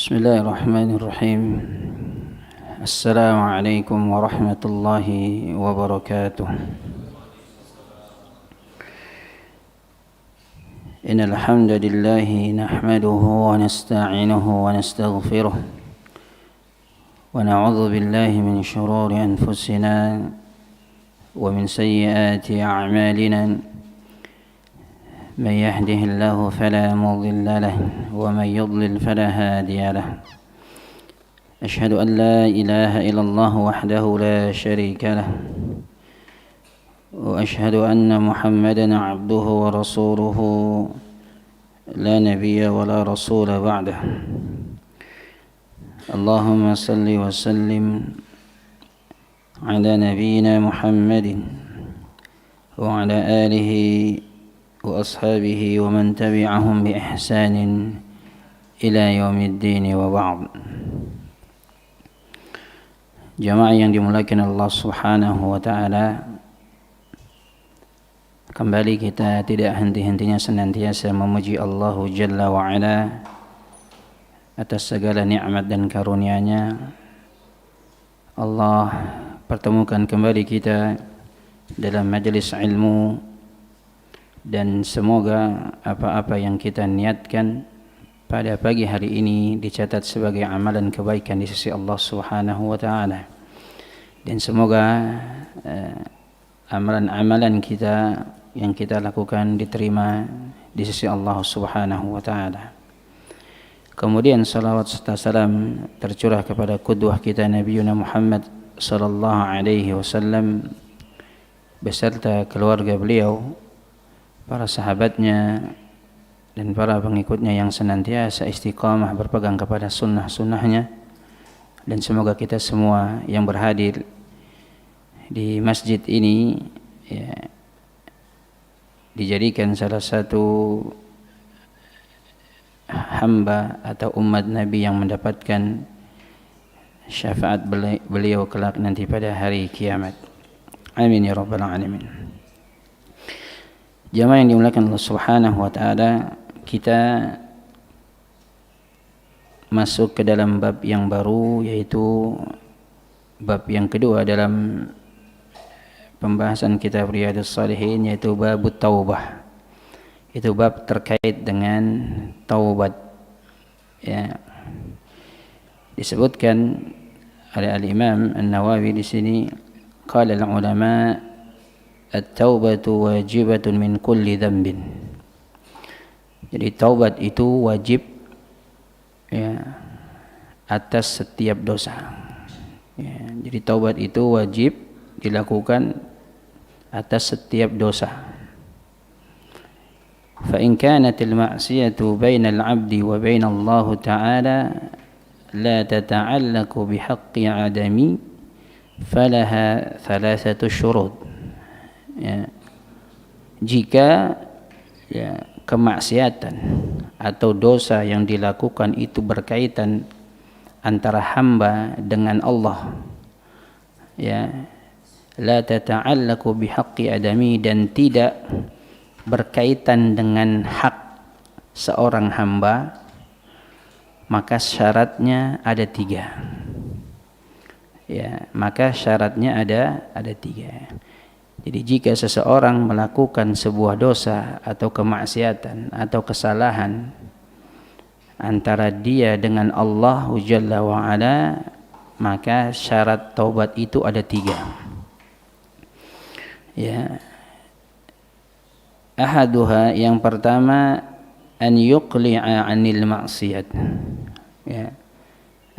بسم الله الرحمن الرحيم. السلام عليكم ورحمة الله وبركاته. إن الحمد لله نحمده ونستعينه ونستغفره ونعوذ بالله من شرور أنفسنا ومن سيئات أعمالنا. من يهده الله فلا مضل له ومن يضلل فلا هادي له. أشهد أن لا إله إلا الله وحده لا شريك له وأشهد أن محمدا عبده ورسوله لا نبي ولا رسول بعده. اللهم صل وسلم على نبينا محمد وعلى آله وأصحابه ومن تبعهم بإحسان إلى يوم الدين وبعد. Jamaah yang dimuliakan Allah Subhanahu wa taala, kembali kita tidak henti-hentinya senantiasa memuji Allah Jalla wa Ala atas segala nikmat dan karunia-Nya. Allah pertemukan kembali kita dalam majelis ilmu, dan semoga apa-apa yang kita niatkan pada pagi hari ini dicatat sebagai amalan kebaikan di sisi Allah Subhanahu wa taala. Dan semoga amalan-amalan kita yang kita lakukan diterima di sisi Allah Subhanahu wa taala. Kemudian salawat serta salam tercurah kepada qudwah kita Nabiuna Muhammad sallallahu alaihi wasallam beserta keluarga beliau, para sahabatnya dan para pengikutnya yang senantiasa istiqamah berpegang kepada sunnah-sunnahnya. Dan semoga kita semua yang berhadir di masjid ini dijadikan salah satu hamba atau umat Nabi yang mendapatkan syafaat beliau kelak nanti pada hari kiamat. Amin ya rabbal alamin. Jamaah yang dimuliakan Allah Subhanahu wa taala, kita masuk ke dalam bab yang baru, yaitu bab yang kedua dalam pembahasan kitab Riyadhus Shalihin, yaitu bab taubah. Itu bab terkait dengan taubat. Ya. Disebutkan oleh Al-Imam An-Nawawi di sini, qala al-ulama at-taubatu wajibatun min kulli dhanbin. Jadi taubat itu wajib atas setiap dosa. Jadi taubat itu wajib dilakukan atas setiap dosa. Fa in kanat al-ma'siyatu baina al-'abdi wa baina Allah ta'ala la tata'allaqu bihaqqi 'adami falaha thalathatu syurut. Jika kemaksiatan atau dosa yang dilakukan itu berkaitan antara hamba dengan Allah, la tata'allaqu bihaqqi adami, dan tidak berkaitan dengan hak seorang hamba, maka syaratnya ada tiga. Maka syaratnya ada tiga. Jadi jika seseorang melakukan sebuah dosa atau kemaksiatan atau kesalahan antara dia dengan Allah Jalla wa Ala, maka syarat taubat itu ada tiga. Ahaduha, yang pertama, an yuqli'a 'anil ma'siyat.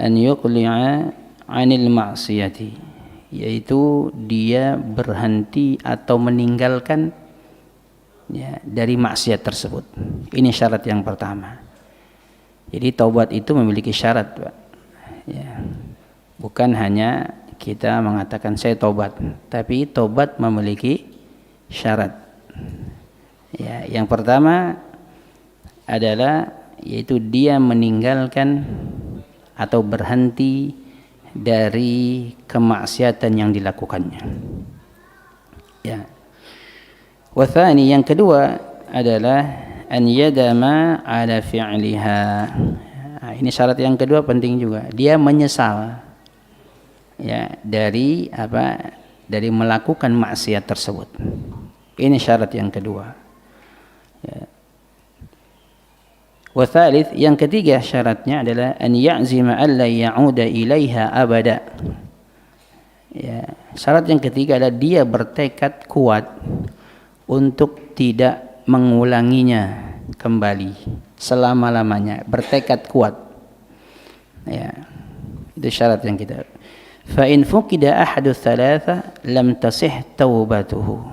An yuqli'a 'anil ma'siyati, yaitu dia berhenti atau meninggalkan dari maksiat tersebut. Ini syarat yang pertama. Jadi taubat itu memiliki syarat, Pak. Bukan hanya kita mengatakan saya taubat, tapi taubat memiliki syarat. Yang pertama adalah yaitu dia meninggalkan atau berhenti dari kemaksiatan yang dilakukannya. Wa tsani, yang kedua adalah an yadama ala fi'liha, Nah, ini syarat yang kedua penting juga. Dia menyesal ya dari apa? Dari melakukan maksiat tersebut. Ini syarat yang kedua. Ya. Wa tsalits, yang ketiga syaratnya adalah an ya'zima alla ya'uda ilaiha abada. Ya, syarat yang ketiga adalah dia bertekad kuat untuk tidak mengulanginya kembali selama-lamanya, bertekad kuat. Ya. Itu syarat yang kita. Fa in fuqida ahadu tsalatsa lam tasih taubatuhu.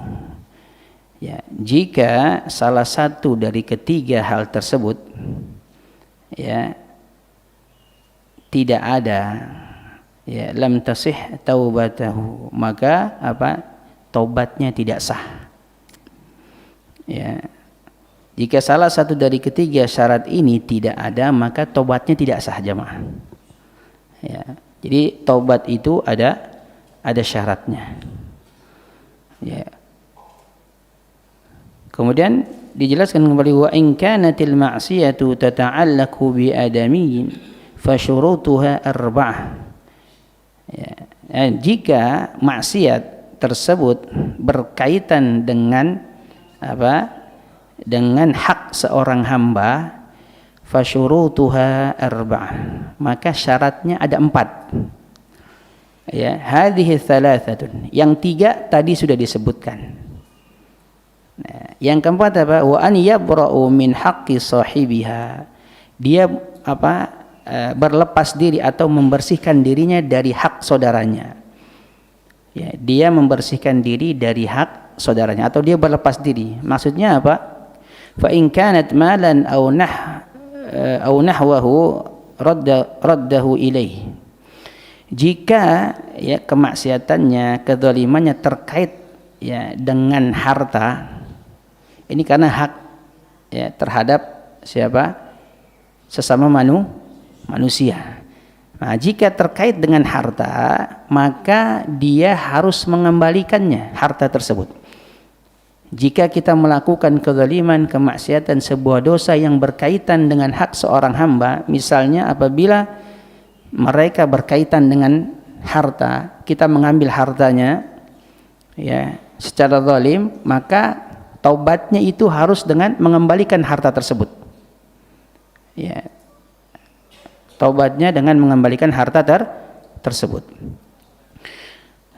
Ya, jika salah satu dari ketiga hal tersebut ya tidak ada, ya lam tasih taubatahu, maka apa? Taubatnya tidak sah. Ya. Jika salah satu dari ketiga syarat ini tidak ada, maka taubatnya tidak sah, jemaah. Ya. Jadi taubat itu ada syaratnya. Ya. Kemudian dijelaskan kembali, wa in kanatil ma'siyatu tata'allaqu bi adamiyyin fa syurutuha arba'ah. Ya. Jika maksiat tersebut berkaitan dengan apa? Dengan hak seorang hamba, fa syurutuha arba'ah. Maka syaratnya ada 4. Ya, hadhihi tsalathatun. Yang 3 tadi sudah disebutkan. Nah, yang keempat apa? Wa an yabra'u min haqqi sahibiha. Dia apa? Berlepas diri atau membersihkan dirinya dari hak saudaranya. Ya, dia membersihkan diri dari hak saudaranya atau dia berlepas diri. Maksudnya apa? Fa in kanat malan aw nahwahu raddahu ilaih. Jika ya kemaksiatannya, kedzalimannya terkait ya dengan harta, ini karena hak ya terhadap siapa? Sesama manusia. Nah, jika terkait dengan harta, maka dia harus mengembalikannya, harta tersebut. Jika kita melakukan kezaliman, kemaksiatan, sebuah dosa yang berkaitan dengan hak seorang hamba, misalnya apabila mereka berkaitan dengan harta, kita mengambil hartanya ya secara zalim, maka taubatnya itu harus dengan mengembalikan harta tersebut. Ya. Taubatnya dengan mengembalikan harta tersebut.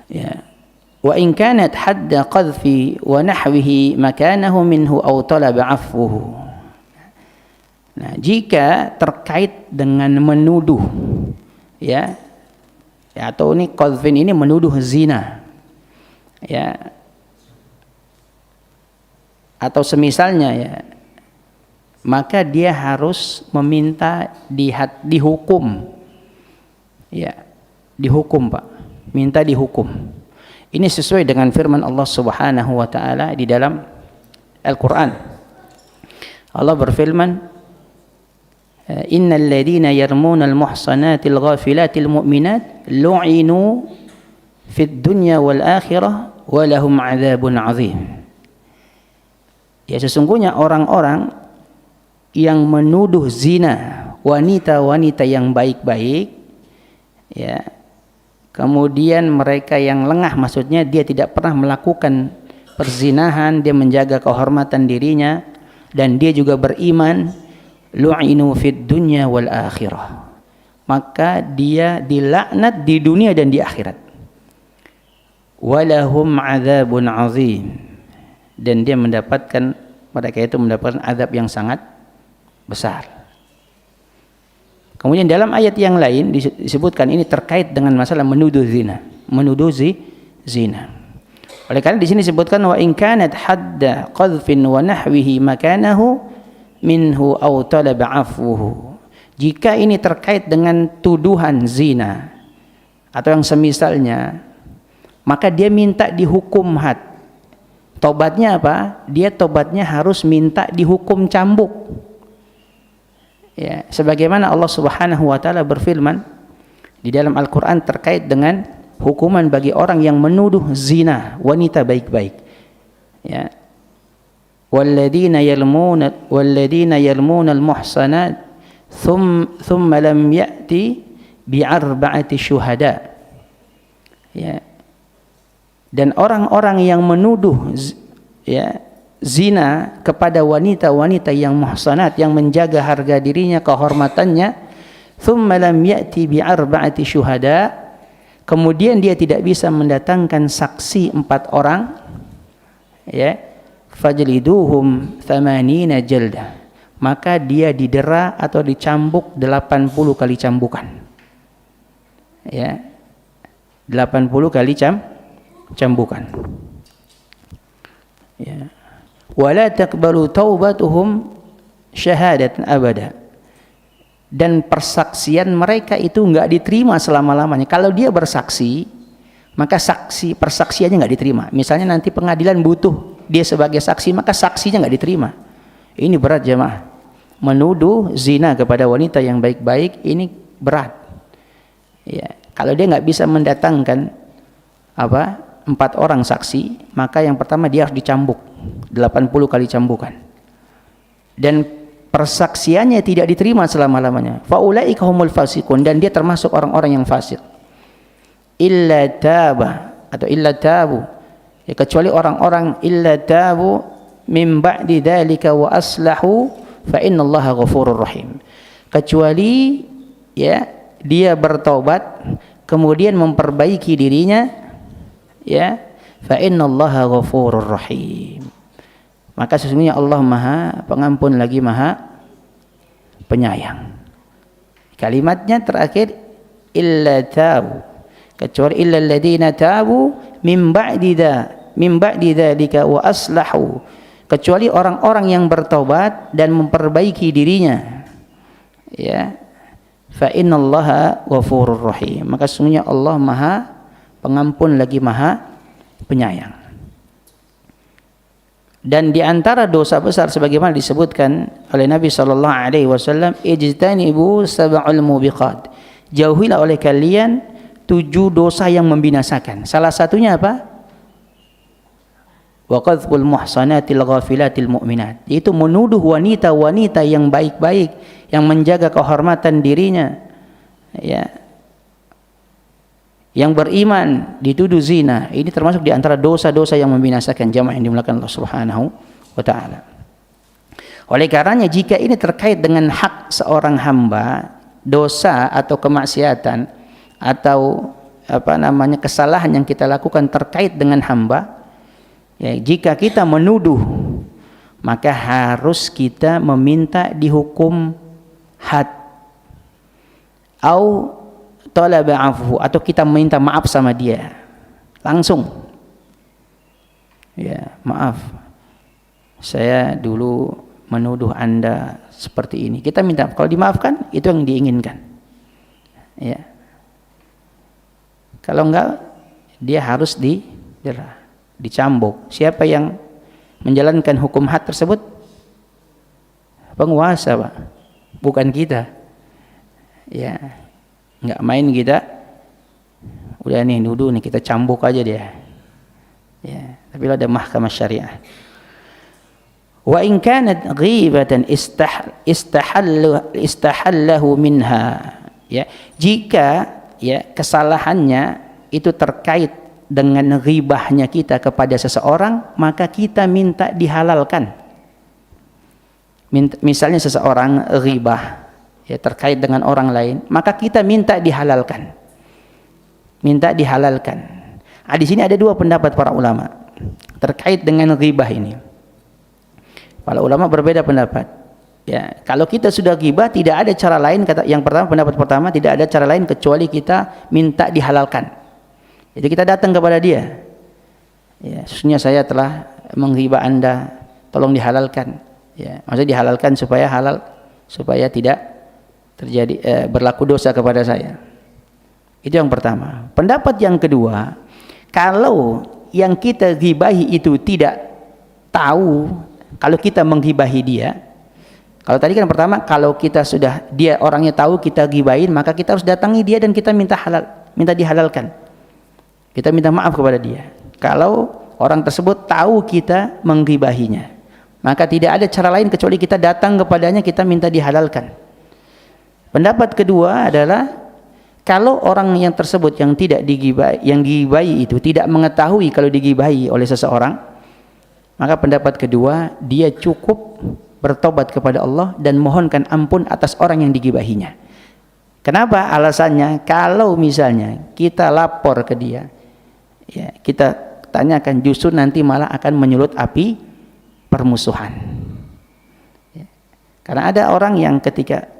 Ya. Wa in kanat hadda qadhfi wa nahwihi makanahu minhu aw talaba 'afwuhu. Nah, jika terkait dengan menuduh ya atau ini qadhfin ini menuduh zina. Ya. Atau semisalnya ya, maka dia harus meminta dihukum. Ya, dihukum, Pak. Minta dihukum. Ini sesuai dengan firman Allah Subhanahu wa taala di dalam Al-Qur'an. Allah berfirman, "Innal ladzina yarmunal muhsanatil ghafilatil mu'minat lu'inu fid dunya wal akhirah wa lahum 'adzabun 'adzim." Ya, sesungguhnya orang-orang yang menuduh zina wanita-wanita yang baik-baik, ya, kemudian mereka yang lengah, maksudnya dia tidak pernah melakukan perzinahan, dia menjaga kehormatan dirinya dan dia juga beriman, lu'inu fid dunya wal akhirah, maka dia dilaknat di dunia dan di akhirat. Walahum 'adzabun 'adzim, dan dia mendapatkan, mereka itu mendapatkan azab yang sangat besar. Kemudian dalam ayat yang lain disebutkan ini terkait dengan masalah menuduh zina, zina. Oleh karena di sini disebutkan wa in kanat hadda qadhfin wa nahwihi makanahu minhu aw talaba 'afwuhu. Jika ini terkait dengan tuduhan zina atau yang semisalnya, maka dia minta dihukum had. Tobatnya apa? Dia tobatnya harus minta dihukum cambuk. Ya, sebagaimana Allah Subhanahu wa taala berfirman di dalam Al-Qur'an terkait dengan hukuman bagi orang yang menuduh zina wanita baik-baik. Ya. Walladzina yarmuna al-muhsanat thumma lam ya'ti bi'arba'ati syuhada. Ya. Dan orang-orang yang menuduh ya zina kepada wanita-wanita yang muhsanat, yang menjaga harga dirinya, kehormatannya, thumma lam ya'ti bi'arba'ati syuhada, kemudian dia tidak bisa mendatangkan saksi 4 orang, ya, fajliduhum 80 jaldah, maka dia didera atau dicambuk 80 kali cambukan. Ya. 80 kali cambukan. Ya. Wala taqbalu taubatuhum syahadatan abada. Dan persaksian mereka itu enggak diterima selama-lamanya. Kalau dia bersaksi, maka persaksiannya enggak diterima. Misalnya nanti pengadilan butuh dia sebagai saksi, maka saksinya enggak diterima. Ini berat jemaah. Menuduh zina kepada wanita yang baik-baik ini berat. Ya, kalau dia enggak bisa mendatangkan 4 orang saksi, maka yang pertama dia harus dicambuk 80 kali cambukan. Dan persaksiannya tidak diterima selama-lamanya. Faulaika humul fasiqun, dan dia termasuk orang-orang yang fasik. Illa tabu, ya, kecuali orang-orang illa tabu min ba'di dzalika wa aslahu fa innallaha ghafurur rahim. Kecuali ya dia bertobat kemudian memperbaiki dirinya, ya, fa innallaha ghafurur rahim, maka sesungguhnya Allah Maha Pengampun lagi Maha Penyayang. Kalimatnya terakhir illa tabu, kecuali illal ladzina tabu min ba'di dzalika wa aslahu, kecuali orang-orang yang bertobat dan memperbaiki dirinya, ya, fa innallaha ghafurur rahim, maka sesungguhnya Allah Maha Pengampun lagi Maha Penyayang. Dan di antara dosa besar sebagaimana disebutkan oleh Nabi sallallahu alaihi wasallam, ijtanibu sab'ul mubiqat, jauhilah oleh kalian 7 dosa yang membinasakan. Salah satunya apa? Wa qadhful muhsanatil ghafilatil mu'minat, yaitu menuduh wanita-wanita yang baik-baik, yang menjaga kehormatan dirinya, ya, yang beriman dituduh zina. Ini termasuk di antara dosa-dosa yang membinasakan, jamaah yang dimuliakan Allah Subhanahu wa taala. Oleh karenanya jika ini terkait dengan hak seorang hamba, dosa atau kemaksiatan atau kesalahan yang kita lakukan terkait dengan hamba, ya, jika kita menuduh, maka harus kita meminta dihukum had au talaba afu, atau kita minta maaf sama dia langsung. Ya, maaf, saya dulu menuduh Anda seperti ini. Kita minta, kalau dimaafkan itu yang diinginkan. Ya. Kalau enggak, dia harus dicambuk. Siapa yang menjalankan hukum had tersebut? Penguasa, Pak. Bukan kita. Ya. Enggak main kita, udah nih nuduh nih, kita cambuk aja dia. Ya, tapi ada mahkamah syariah. Wa in kanat ghibatan istahallahu minha, ya, jika ya kesalahannya itu terkait dengan ghibahnya kita kepada seseorang, maka kita minta dihalalkan. Misalnya seseorang ghibah, ya, terkait dengan orang lain, maka kita minta dihalalkan. Di sini ada 2 pendapat para ulama terkait dengan ghibah ini. Para ulama berbeda pendapat. Ya, kalau kita sudah ghibah tidak ada cara lain, kata yang pertama, pendapat pertama, tidak ada cara lain kecuali kita minta dihalalkan. Jadi kita datang kepada dia. Ya, sesungguhnya saya telah menghibah Anda, tolong dihalalkan. Ya, maksudnya dihalalkan supaya halal, supaya tidak terjadi berlaku dosa kepada saya. Itu yang pertama. Pendapat yang kedua, kalau yang kita ghibahi itu tidak tahu, kalau kita menghibahi dia, kalau tadi kan pertama, kalau kita sudah, dia orangnya tahu kita ghibahin, maka kita harus datangi dia dan kita minta dihalalkan. Kita minta maaf kepada dia. Kalau orang tersebut tahu kita menghibahinya, maka tidak ada cara lain kecuali kita datang kepadanya, kita minta dihalalkan. Pendapat kedua adalah kalau orang yang tersebut yang tidak digibahi, yang digibahi itu tidak mengetahui kalau digibahi oleh seseorang, maka pendapat kedua dia cukup bertobat kepada Allah dan mohonkan ampun atas orang yang digibahinya. Kenapa? Alasannya kalau misalnya kita lapor ke dia, ya, kita tanyakan, justru nanti malah akan menyulut api permusuhan. Ya. Karena ada orang yang ketika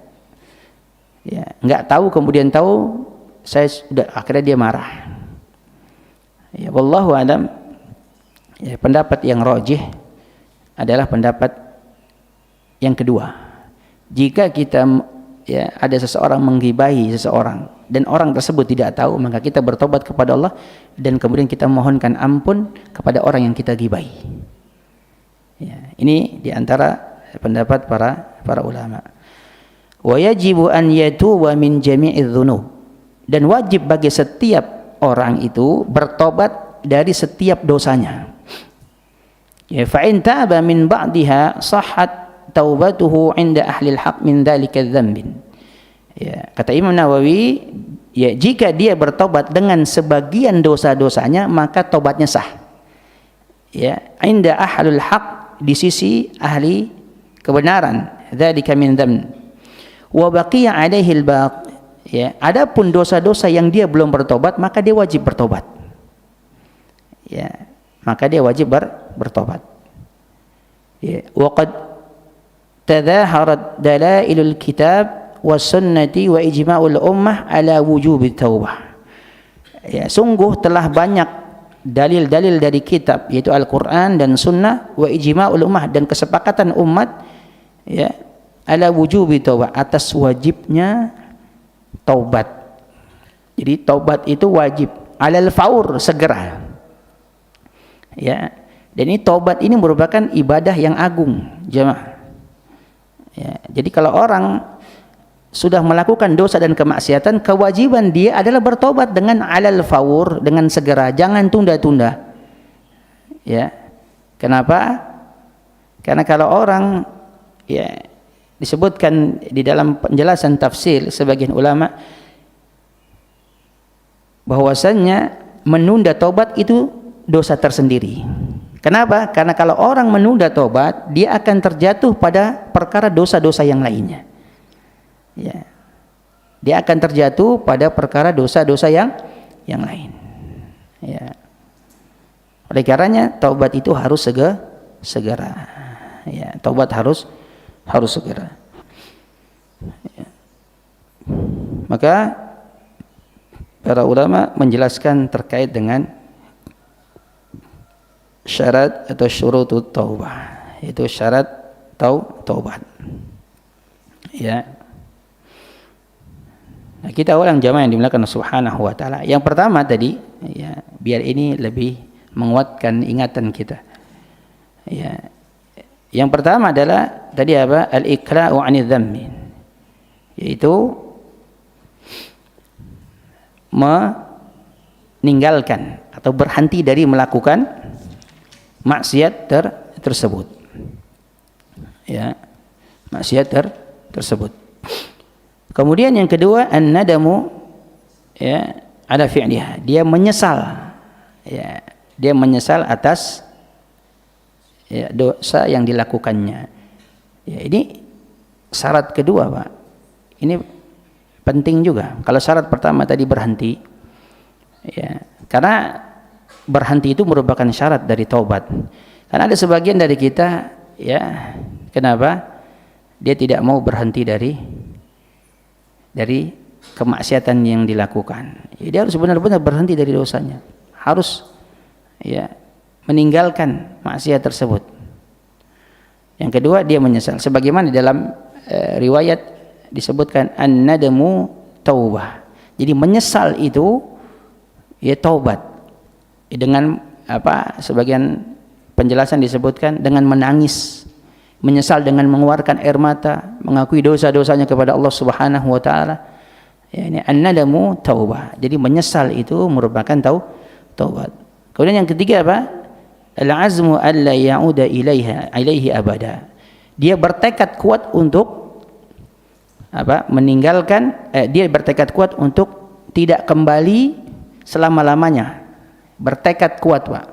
ya nggak tahu kemudian tahu, saya sudah akhirnya dia marah. Ya, wallahu a'lam. Ya, pendapat yang rajih adalah pendapat yang kedua. Jika kita ya ada seseorang menggibahi seseorang dan orang tersebut tidak tahu, maka kita bertobat kepada Allah dan kemudian kita mohonkan ampun kepada orang yang kita gibahi. Ya, ini diantara pendapat para ulama. Wa yajibu an yatuba min jami'iz dzunub, dan wajib bagi setiap orang itu bertobat dari setiap dosanya. Ya, fa in taba min ba'daha sahhat taubatuhu 'inda ahli al-haq min dzalika dzambin. Ya, kata Imam Nawawi, ya jika dia bertobat dengan sebagian dosa-dosanya maka tobatnya sah. Ya, 'inda ahlul haq, di sisi ahli kebenaran, dzalika min dzamb. Wa baqiya 'alaihi al-baq, ya, adapun dosa-dosa yang dia belum bertobat maka dia wajib bertobat. Ya, maka dia wajib bertobat. Ya, wa qad tadhaharat dalailul kitab was sunnati wa ijma'ul ummah ala wujubi taubah. Ya, sungguh telah banyak dalil-dalil dari kitab, yaitu Al-Qur'an dan sunnah, wa ijma'ul ummah, dan kesepakatan umat, ya, ala wujubi taubah, atas wajibnya taubat. Jadi taubat itu wajib, alal faur, segera. Ya, dan ini taubat ini merupakan ibadah yang agung, jemaah. Ya, jadi kalau orang sudah melakukan dosa dan kemaksiatan, kewajiban dia adalah bertobat dengan alal faur, dengan segera, jangan tunda-tunda. Ya, kenapa? Karena kalau orang, ya, disebutkan di dalam penjelasan tafsir sebagian ulama bahwasannya menunda taubat itu dosa tersendiri. Kenapa? Karena kalau orang menunda taubat, dia akan terjatuh pada perkara dosa-dosa yang lainnya. Ya, dia akan terjatuh pada perkara dosa-dosa yang lain. Ya, oleh karenanya taubat itu harus segera. Ya, taubat harus segera. Ya. Maka para ulama menjelaskan terkait dengan syarat atau syurutut taubah, yaitu syarat taubat. Ya. Nah, kita orang jamaah yang dimuliakan Subhanahu wa taala. Yang pertama tadi, ya, biar ini lebih menguatkan ingatan kita. Ya. Yang pertama adalah tadi apa? Al-iqla'u 'anil dzammi. Yaitu meninggalkan atau berhenti dari melakukan maksiat tersebut. Ya, maksiat tersebut. Kemudian yang kedua, an-nadamu, ya, ala fi'liha. Dia menyesal. Ya, dia menyesal atas, ya, dosa yang dilakukannya. Ya, ini syarat kedua, Pak. Ini penting juga. Kalau syarat pertama tadi berhenti, ya, karena berhenti itu merupakan syarat dari taubat. Karena ada sebagian dari kita, ya, kenapa dia tidak mau berhenti dari kemaksiatan yang dilakukan. Ya, dia harus benar-benar berhenti dari dosanya. Harus, ya, meninggalkan maksiat tersebut. Yang kedua, dia menyesal. Sebagaimana di dalam riwayat disebutkan an-nadamu taubah. Jadi menyesal itu, ya, taubat. Dengan apa? Sebagian penjelasan disebutkan dengan menangis, menyesal dengan mengeluarkan air mata, mengakui dosa-dosanya kepada Allah Subhanahu wa taala. Ya, ini an-nadamu taubah. Jadi menyesal itu merupakan taubat. Kemudian yang ketiga apa? Al-azmu alla ya'uda ilaihi abada. Dia bertekad kuat untuk meninggalkan, dia bertekad kuat untuk tidak kembali selama-lamanya. Bertekad kuat, Pak.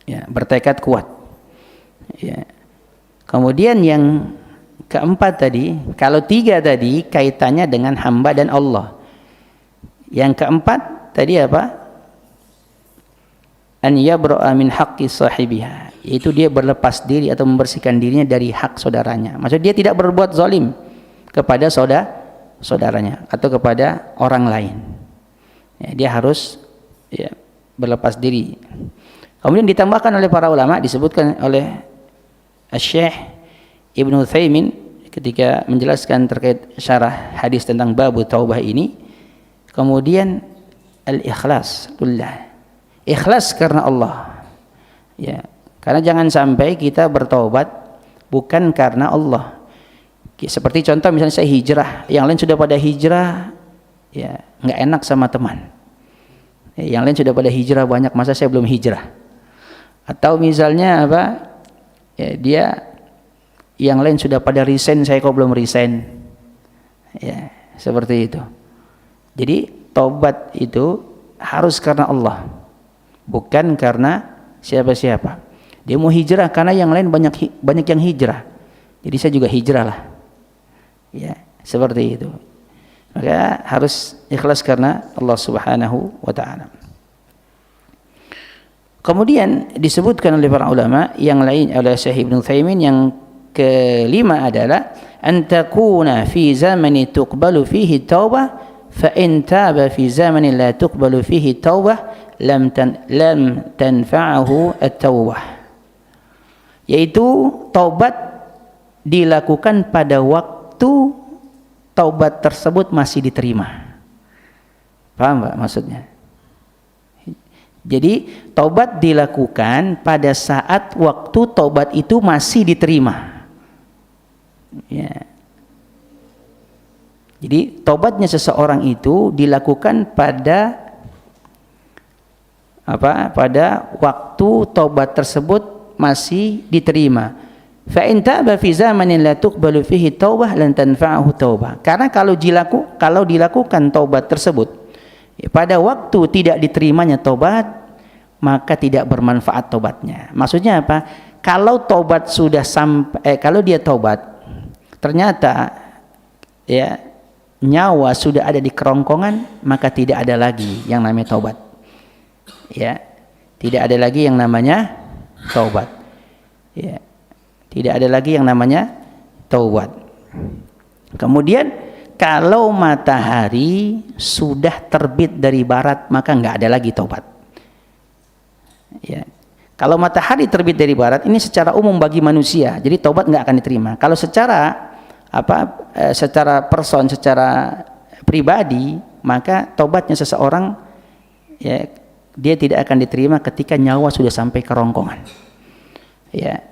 Ya, bertekad kuat. Ya. Kemudian yang keempat tadi, kalau 3 tadi kaitannya dengan hamba dan Allah. Yang keempat tadi apa? An yabra'a min haqqi sahibiha, yaitu dia berlepas diri atau membersihkan dirinya dari hak saudaranya. Maksudnya dia tidak berbuat zalim kepada saudaranya atau kepada orang lain. Ya, dia harus berlepas diri. Kemudian ditambahkan oleh para ulama, disebutkan oleh Syekh Ibnu Utsaimin ketika menjelaskan terkait syarah hadis tentang babu taubah ini, kemudian al-ikhlas lillah, ikhlas karena Allah. Ya, karena jangan sampai kita bertaubat bukan karena Allah. Seperti contoh misalnya saya hijrah, yang lain sudah pada hijrah, ya nggak enak sama teman. Yang lain sudah pada hijrah banyak, masa saya belum hijrah? Atau misalnya dia yang lain sudah pada resign, saya kok belum resign? Ya, seperti itu. Jadi taubat itu harus karena Allah, bukan karena siapa-siapa. Dia mau hijrah karena yang lain banyak yang hijrah, jadi saya juga hijrah lah. Ya, seperti itu. Maka harus ikhlas karena Allah Subhanahu wa ta'ala. Kemudian disebutkan oleh para ulama yang lain, oleh Syekh Ibnu Utsaimin, yang kelima adalah an takuna fi zamani tuqbalu fihi taubah fa in taba fi zamani la tuqbalu fihi taubah lam tanfa'ahu at-taubah, yaitu taubat dilakukan pada waktu taubat tersebut masih diterima. Paham Pak maksudnya? Jadi taubat dilakukan pada saat waktu taubat itu masih diterima. Ya. Jadi taubatnya seseorang itu dilakukan pada pada waktu taubat tersebut masih diterima. Fa in taba fi zamanin la tuqbalu fihi taubah lan tanfa'uhu taubah. Karena kalau dilakukan taubat tersebut pada waktu tidak diterimanya taubat, maka tidak bermanfaat taubatnya. Maksudnya apa? Kalau taubat sudah sampai, kalau dia taubat ternyata nyawa sudah ada di kerongkongan, maka tidak ada lagi yang namanya taubat. Ya, tidak ada lagi yang namanya taubat. Ya, tidak ada lagi yang namanya taubat. Kemudian kalau matahari sudah terbit dari barat, maka nggak ada lagi taubat. Ya. Kalau matahari terbit dari barat, ini secara umum bagi manusia, jadi taubat nggak akan diterima. Kalau secara secara pribadi, maka taubatnya seseorang dia tidak akan diterima ketika nyawa sudah sampai kerongkongan. Ya,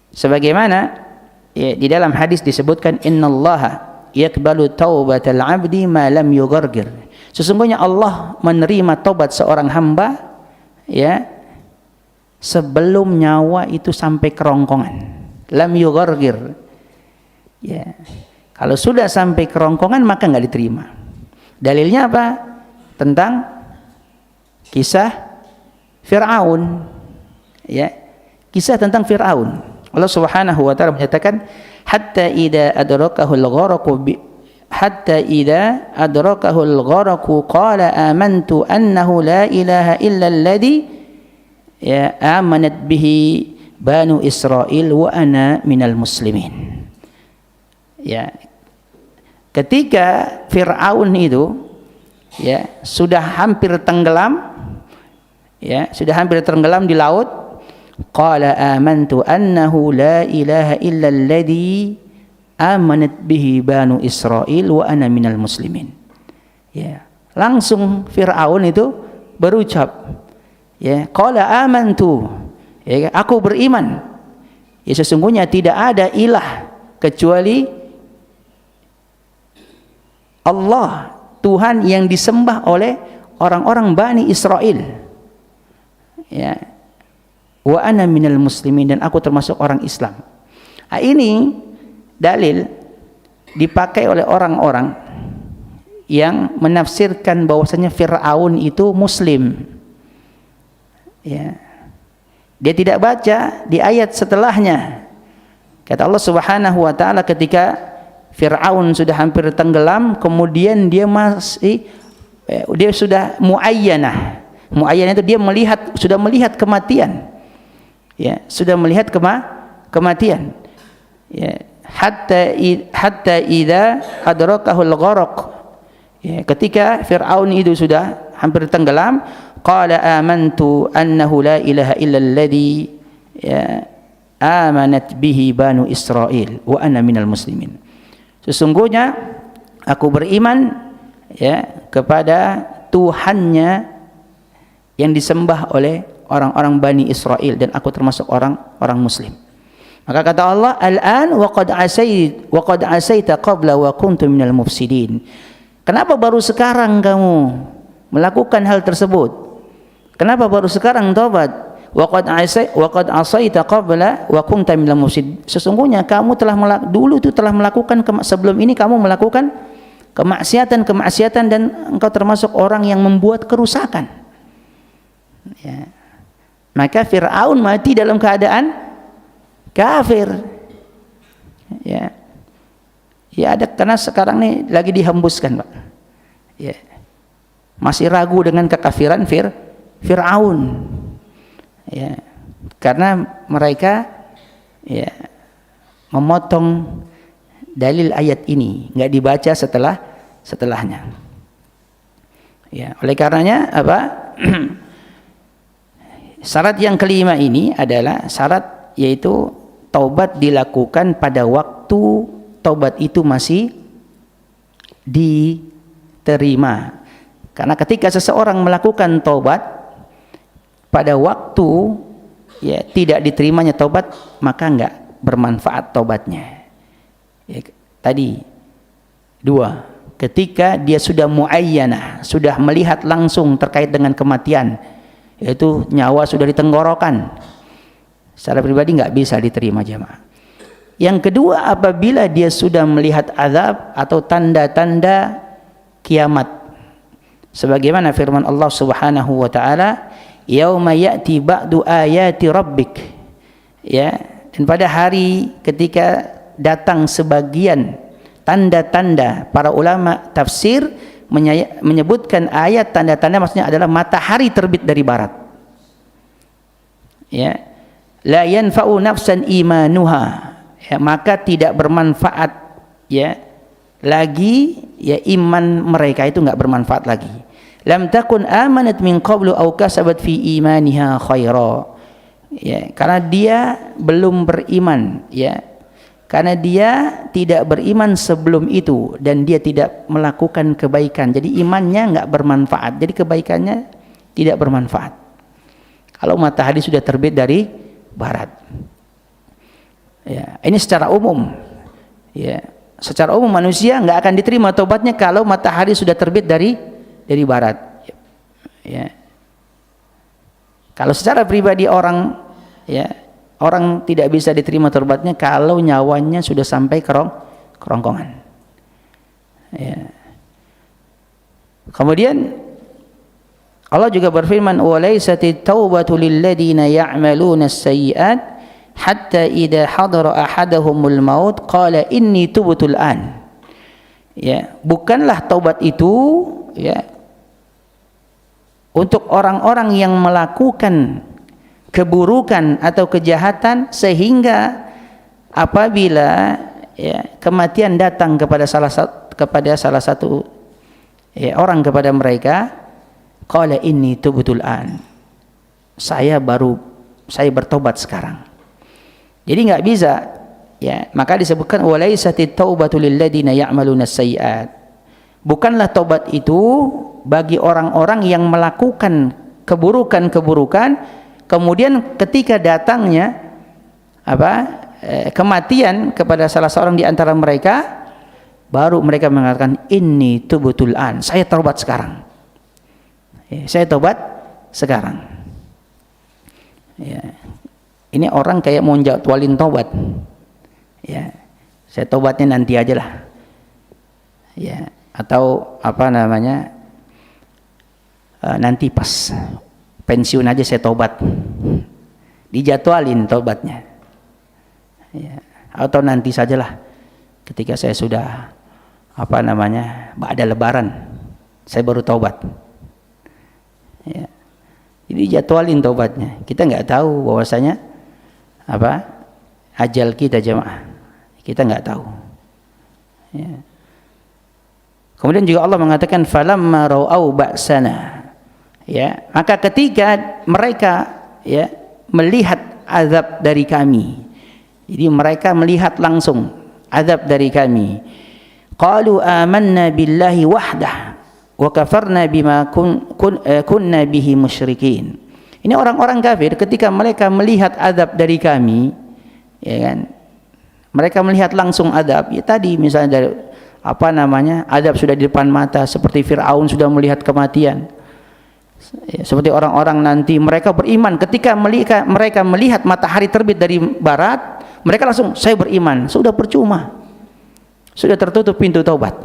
sebagaimana di dalam hadis disebutkan, innallaha yaqbalu taubatal 'abdi ma lam yughargir. Sesungguhnya Allah menerima taubat seorang hamba sebelum nyawa itu sampai kerongkongan. Lam yughargir. Ya. Kalau sudah sampai kerongkongan maka enggak diterima. Dalilnya apa? Tentang kisah Fir'aun. Ya. Kisah tentang Fir'aun. Allah Subhanahu wa taala menyatakan hatta idza adrakahul gharaqu qala amantu annahu la ilaha illa alladhi amanat bihi banu Israil wa ana minal muslimin. Ya, ketika Fir'aun itu sudah hampir tenggelam, sudah hampir tenggelam di laut, qala amantu annahu la ilaha illa alladhi amanat bihi banu Israil wa ana minal muslimin. Ya, langsung Fir'aun itu berucap, qala amantu, aku beriman, sesungguhnya tidak ada ilah kecuali Allah, Tuhan yang disembah oleh orang-orang Bani Israel. Ya, wa ana minal muslimin, dan aku termasuk orang Islam. Ini dalil dipakai oleh orang-orang yang menafsirkan bahwasanya Fir'aun itu muslim. Ya. Dia tidak baca di ayat setelahnya. Kata Allah Subhanahu wa taala ketika Fir'aun sudah hampir tenggelam, kemudian dia sudah muayyanah. Muayyanah itu dia sudah melihat kematian. Ya, sudah melihat kematian. Ya, hatta idza adrakahul gharq. Ya, ketika Fir'aun itu sudah hampir tenggelam, qala amantu annahu la ilaha illa alladhi amanat bihi banu Israil wa ana minal muslimin. Sesungguhnya aku beriman ya kepada Tuhannya yang disembah oleh orang-orang Bani Israel dan aku termasuk orang muslim. Maka kata Allah, al-an wa qad asaita qabla wa kuntum minal mufsidin. Kenapa baru sekarang kamu melakukan hal tersebut? Kenapa baru sekarang taubat? Wa qad asaita qabla wa kuntum minal mufsidin. Sesungguhnya kamu dulu itu telah melakukan sebelum ini kamu melakukan kemaksiatan dan engkau termasuk orang yang membuat kerusakan. Ya. Maka Fir'aun mati dalam keadaan kafir. Ya. Ya ada, karena sekarang ini lagi dihembuskan, Pak. Ya. Masih ragu dengan kekafiran Fir'aun. Ya. Karena mereka ya memotong dalil ayat ini, enggak dibaca setelahnya. Ya, oleh karenanya apa? Syarat yang kelima ini adalah syarat yaitu taubat dilakukan pada waktu taubat itu masih diterima. Karena ketika seseorang melakukan taubat pada waktu ya tidak diterimanya taubat, maka enggak bermanfaat taubatnya. Ya, tadi dua, ketika dia sudah muayyanah, sudah melihat langsung terkait dengan kematian, yaitu nyawa sudah di tenggorokan, secara pribadi nggak bisa diterima jemaah. Yang kedua, apabila dia sudah melihat azab atau tanda-tanda kiamat, sebagaimana firman Allah Subhanahu wa taala, yauma ya'ti ba'du ayati rabbik, ya, dan pada hari ketika datang sebagian tanda-tanda, para ulama tafsir menyebutkan ayat tanda-tanda maksudnya adalah matahari terbit dari barat. Ya, la yanfa'u nafsan imanuha, ya, maka tidak bermanfaat ya lagi ya iman mereka itu enggak bermanfaat lagi. Lam takun amanat min qablu aw kasabat fi imaniha khaira, ya, karena dia belum beriman, ya, karena dia tidak beriman sebelum itu dan dia tidak melakukan kebaikan, jadi imannya enggak bermanfaat, jadi kebaikannya tidak bermanfaat kalau matahari sudah terbit dari barat. Ya, ini secara umum. Ya, secara umum manusia enggak akan diterima taubatnya kalau matahari sudah terbit dari barat. Ya. Kalau secara pribadi orang, ya, orang tidak bisa diterima taubatnya kalau nyawanya sudah sampai kerongkongan. Ya. Kemudian Allah juga berfirman, "Walaisatit taubatu lil ladzina ya'maluna as-sayyi'at hatta idza hadara ahadahumul maut qala inni tubtul an." Ya, bukanlah taubat itu ya untuk orang-orang yang melakukan keburukan atau kejahatan sehingga apabila ya kematian datang kepada salah satu ya orang kepada mereka, qala inni tubtul an, saya bertobat sekarang. Jadi enggak bisa, ya, maka disebutkan walaisatit taubatu lil ladzina ya'maluna as-sayyi'at, bukanlah taubat itu bagi orang-orang yang melakukan keburukan-keburukan, kemudian ketika datangnya kematian kepada salah seorang di antara mereka, baru mereka mengatakan inni tubtul an, saya taubat sekarang. Ya, saya taubat sekarang. Ya. Ini orang kayak mau jadwalin taubat. Ya. Saya taubatnya nanti aja lah. Ya, atau apa namanya? Nanti pas pensiun aja saya tobat. Dijadwalin tobatnya. Ya, atau nanti sajalah ketika saya sudah apa namanya? Ba'da lebaran saya baru tobat. Ya. Jadi jadwalin tobatnya. Kita nggak tahu bahwasanya apa ajal kita jemaah. Kita nggak tahu. Ya. Kemudian juga Allah mengatakan falamma ra'au ba'sana. Ya, maka ketika mereka ya melihat azab dari kami. Jadi mereka melihat langsung azab dari kami. Qalu amanna billahi wahdah wa kafarna bima kunna bihi musyrikin. Ini orang-orang kafir ketika mereka melihat azab dari kami, ya kan? Mereka melihat langsung azab. Ya tadi misalnya dari apa namanya? Azab sudah di depan mata seperti Firaun sudah melihat kematian. Ya, seperti orang-orang nanti mereka beriman ketika mereka melihat matahari terbit dari barat, mereka langsung saya beriman. Sudah percuma. Sudah tertutup pintu taubat.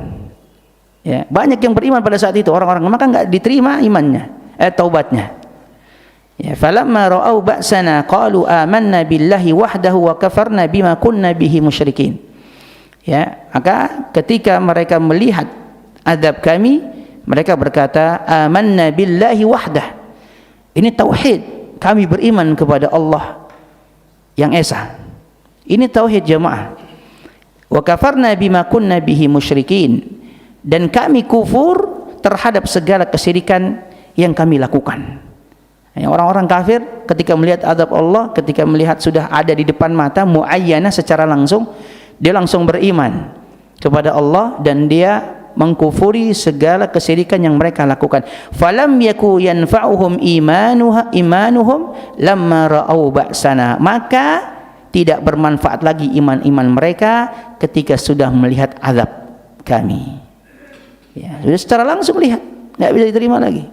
Ya, banyak yang beriman pada saat itu orang-orang, maka enggak diterima imannya, taubatnya. Ya, falamma ra'au ba'sana qalu amanna billahi wahdahu wa kafarna bima kunna bihi musyrikin. Ya, maka ketika mereka melihat azab kami, mereka berkata amanna billahi wahdah. Ini tauhid, kami beriman kepada Allah yang esa. Ini tauhid jemaah. Wa kafarna bima kunna bihi musyrikin, dan kami kufur terhadap segala kesyirikan yang kami lakukan. Orang-orang kafir ketika melihat azab Allah, ketika melihat sudah ada di depan mata muayyana secara langsung, dia langsung beriman kepada Allah dan dia mengkufuri segala kesyirikan yang mereka lakukan. Falam yaku yanfa'uhum imanuhum lamma ra'au ba'sana. Maka tidak bermanfaat lagi iman-iman mereka ketika sudah melihat azab kami. Ya, sudah secara langsung lihat, enggak bisa diterima lagi.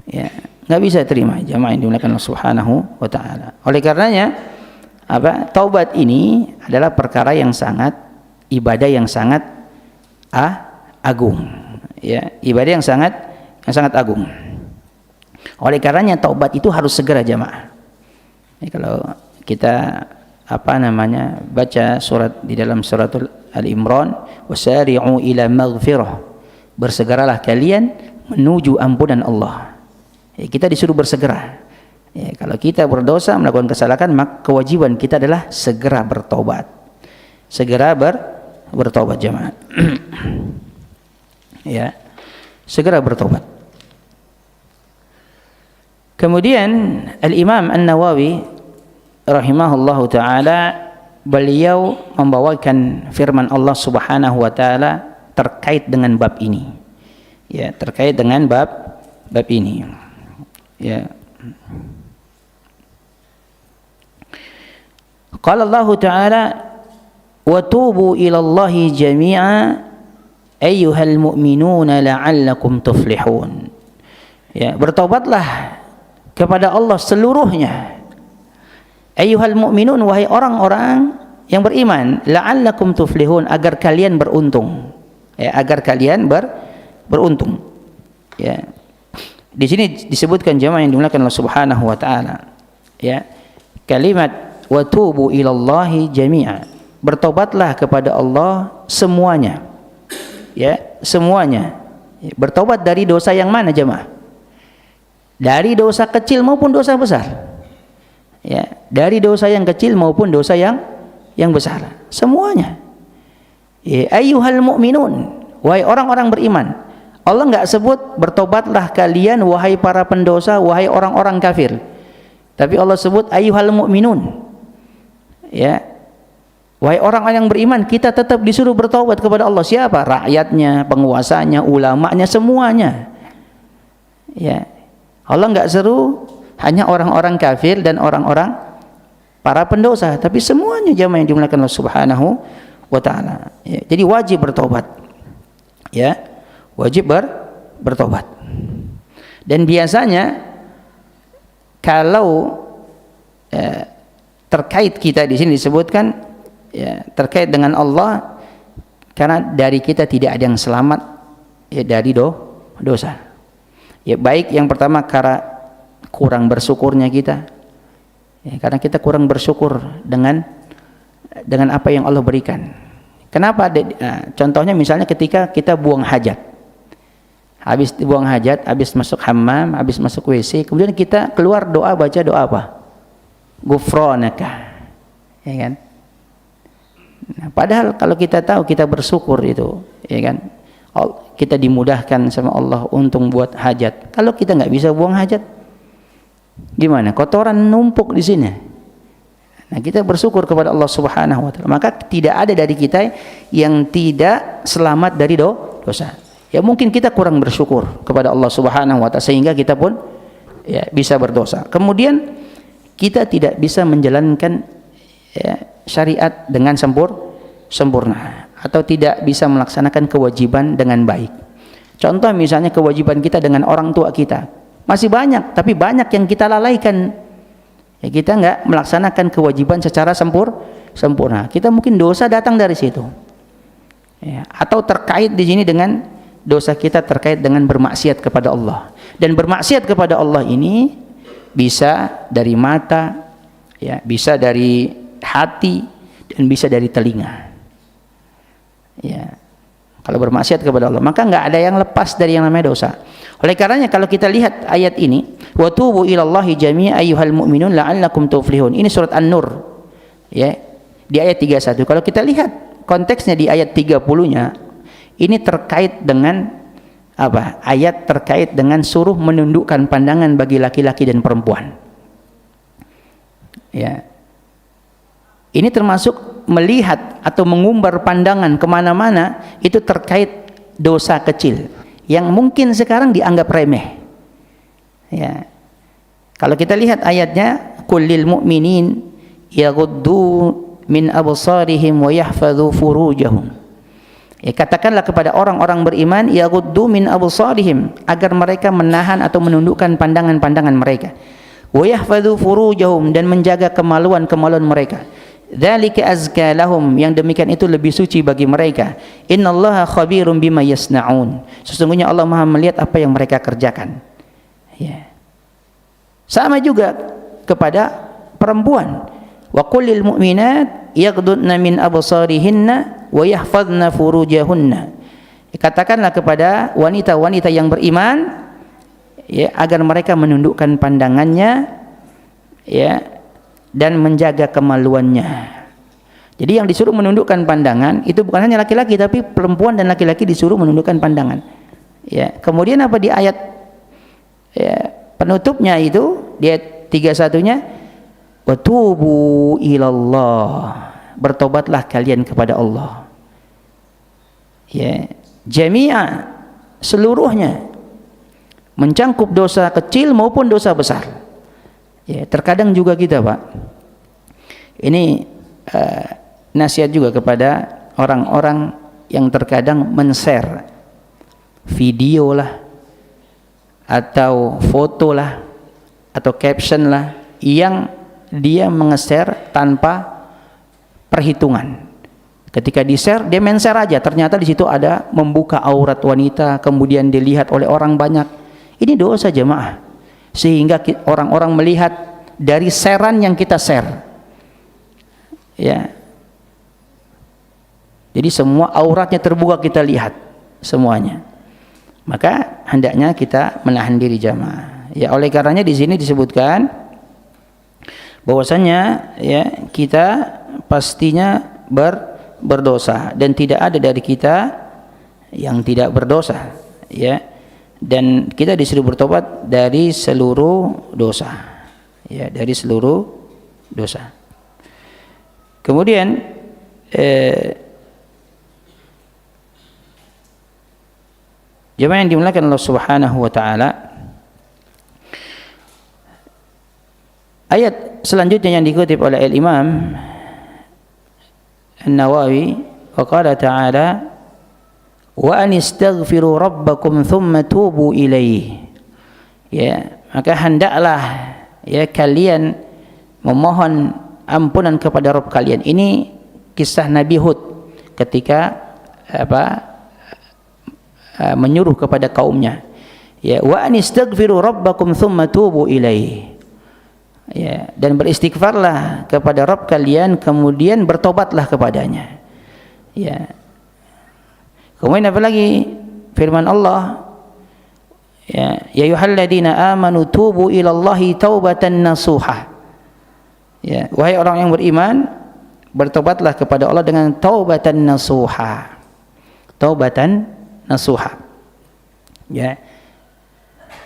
Ya, enggak bisa terima jamaah yang dimuliakan Allah Subhanahu wa taala. Oleh karenanya taubat ini adalah perkara yang sangat ibadah yang sangat agung, ya, ibadah yang sangat agung. Oleh karenanya taubat itu harus segera jamaah. Ya, kalau kita baca surat di dalam suratul Al-Imran, wasari'u ila maghfirah, bersegeralah kalian menuju ampunan Allah. Ya, kita disuruh bersegera. Ya, kalau kita berdosa melakukan kesalahan, maka kewajiban kita adalah segera bertobat. Segera bertobat jemaah. Ya, segera bertobat. Kemudian Al-Imam An-Nawawi rahimahullahu taala, beliau membawakan firman Allah Subhanahu wa taala terkait dengan bab ini. Ya, terkait dengan bab ini. Ya. Qala Allah taala wa tubu ila Allahi jami'a ayyuhal mu'minuna la'allakum tuflihun. Ya, bertobatlah kepada Allah seluruhnya. Ayyuhal mu'minun, wahai orang-orang yang beriman, la'allakum tuflihun, agar kalian beruntung. Ya, agar kalian beruntung. Ya. Di sini disebutkan jemaah yang dimuliakan Allah Subhanahu wa taala. Ya. Kalimat wa tubu ilallahi jami'a, bertobatlah kepada Allah semuanya. Ya, semuanya. Bertobat dari dosa yang mana jemaah? Dari dosa kecil maupun dosa besar. Ya, dari dosa yang kecil maupun dosa yang besar, semuanya. Ya, ayyuhal mu'minun, wahai orang-orang beriman. Allah enggak sebut bertobatlah kalian wahai para pendosa, wahai orang-orang kafir. Tapi Allah sebut ayyuhal mu'minun. Ya. Wahai orang-orang yang beriman, kita tetap disuruh bertobat kepada Allah. Siapa? Rakyatnya, penguasanya, ulamanya, semuanya. Ya. Allah enggak seru hanya orang-orang kafir dan orang-orang para pendosa, tapi semuanya jamaah yang dimuliakan Allah Subhanahu wa taala. Ya, jadi wajib bertobat. Ya, wajib bertobat. Dan biasanya kalau terkait kita di sini disebutkan ya, terkait dengan Allah, Karena dari kita tidak ada yang selamat ya dari dosa. Ya, baik yang pertama karena kurang bersyukurnya kita. Ya, karena kita kurang bersyukur dengan apa yang Allah berikan. Kenapa? Contohnya misalnya ketika kita buang hajat. Habis buang hajat, habis masuk hammam, habis masuk WC, kemudian kita keluar doa, baca doa apa? Ghufranaka. Ya kan? Nah, padahal kalau kita tahu, kita bersyukur itu, ya kan? Kita dimudahkan sama Allah untuk buat hajat. Kalau kita nggak bisa buang hajat, gimana? Kotoran numpuk di sini. Nah, kita bersyukur kepada Allah Subhanahu wa taala. Maka tidak ada dari kita yang tidak selamat dari dosa. Ya mungkin kita kurang bersyukur kepada Allah Subhanahu wa taala sehingga kita pun ya bisa berdosa. Kemudian kita tidak bisa menjalankan ya, syariat dengan sempurna atau tidak bisa melaksanakan kewajiban dengan baik. Contoh misalnya kewajiban kita dengan orang tua kita masih banyak, tapi banyak yang kita lalaikan. Ya, kita nggak melaksanakan kewajiban secara sempurna. Kita mungkin dosa datang dari situ. Ya, atau terkait di sini dengan dosa kita terkait dengan bermaksiat kepada Allah. Dan bermaksiat kepada Allah ini bisa dari mata, ya, bisa dari hati, dan bisa dari telinga. Ya. Kalau bermaksiat kepada Allah, maka nggak ada yang lepas dari yang namanya dosa. Oleh karenanya kalau kita lihat ayat ini, wa tubu ilallahi jami'a ayyuhal mu'minun la'allakum tuflihun. Ini surat An-Nur. Ya. Di ayat 31. Kalau kita lihat konteksnya di ayat 30-nya, ini terkait dengan apa? Ayat terkait dengan suruh menundukkan pandangan bagi laki-laki dan perempuan. Ya. Ini termasuk melihat atau mengumbar pandangan kemana-mana, itu terkait dosa kecil yang mungkin sekarang dianggap remeh. Ya. Kalau kita lihat ayatnya, kullil mu'minin yaghuddu min absarihim wa yahfadhu furujahum. Ya, katakanlah kepada orang-orang beriman yaghuddu min absarihim, agar mereka menahan atau menundukkan pandangan-pandangan mereka. Wa yahfadhu furujahum, dan menjaga kemaluan-kemaluan mereka. Dzalika azka lahum, yang demikian itu lebih suci bagi mereka. Innallaha khabirum bima yasnaun, sesungguhnya Allah Maha melihat apa yang mereka kerjakan. Ya. Sama juga kepada perempuan. Wa qulil mu'minat yaghdudna min absarihinna wa yahfadna furujahunna. Katakanlah kepada wanita-wanita yang beriman, ya, agar mereka menundukkan pandangannya, ya, dan menjaga kemaluannya. Jadi yang disuruh menundukkan pandangan itu bukan hanya laki-laki, tapi perempuan dan laki-laki disuruh menundukkan pandangan. Ya, kemudian apa di ayat ya, penutupnya itu di ayat 31-nya, wa tubu ilallah, bertobatlah kalian kepada Allah. Ya, jami'a, seluruhnya, mencangkup dosa kecil maupun dosa besar. Ya, terkadang juga kita, Pak, ini nasihat juga kepada orang-orang yang terkadang men-share video lah, atau foto lah, atau caption lah, yang dia menge-share tanpa perhitungan. Ketika di-share, dia men-share aja, ternyata di situ ada membuka aurat wanita, kemudian dilihat oleh orang banyak. Ini dosa, jemaah. Sehingga orang-orang melihat dari sharean yang kita share. Ya. Jadi semua auratnya terbuka, kita lihat semuanya. Maka hendaknya kita menahan diri, jamaah. Ya, oleh karenanya di sini disebutkan bahwasanya ya kita pastinya berdosa, dan tidak ada dari kita yang tidak berdosa, ya. Dan kita disuruh bertobat dari seluruh dosa, ya, dari seluruh dosa. Kemudian jemaah yang dimuliakan Allah Subhanahu wa taala, ayat selanjutnya yang dikutip oleh Al-Imam An-Nawawi, wa qala ta'ala wa anistaghfiru rabbakum thumma tubu ilaihi. Ya, maka hendaklah ya kalian memohon ampunan kepada Rabb kalian. Ini kisah Nabi Hud ketika menyuruh kepada kaumnya, ya, wa anistaghfiru rabbakum tsumma tubu ilaihi, ya, dan beristighfarlah kepada Rabb kalian kemudian bertobatlah kepadanya, ya. Kemudian apa lagi firman Allah, ya ayyuhalladzina amanu tubu ilallahi taubatan nasuha, ya, wahai orang yang beriman, bertobatlah kepada Allah dengan taubatan nasuha, taubatan nasuha, ya,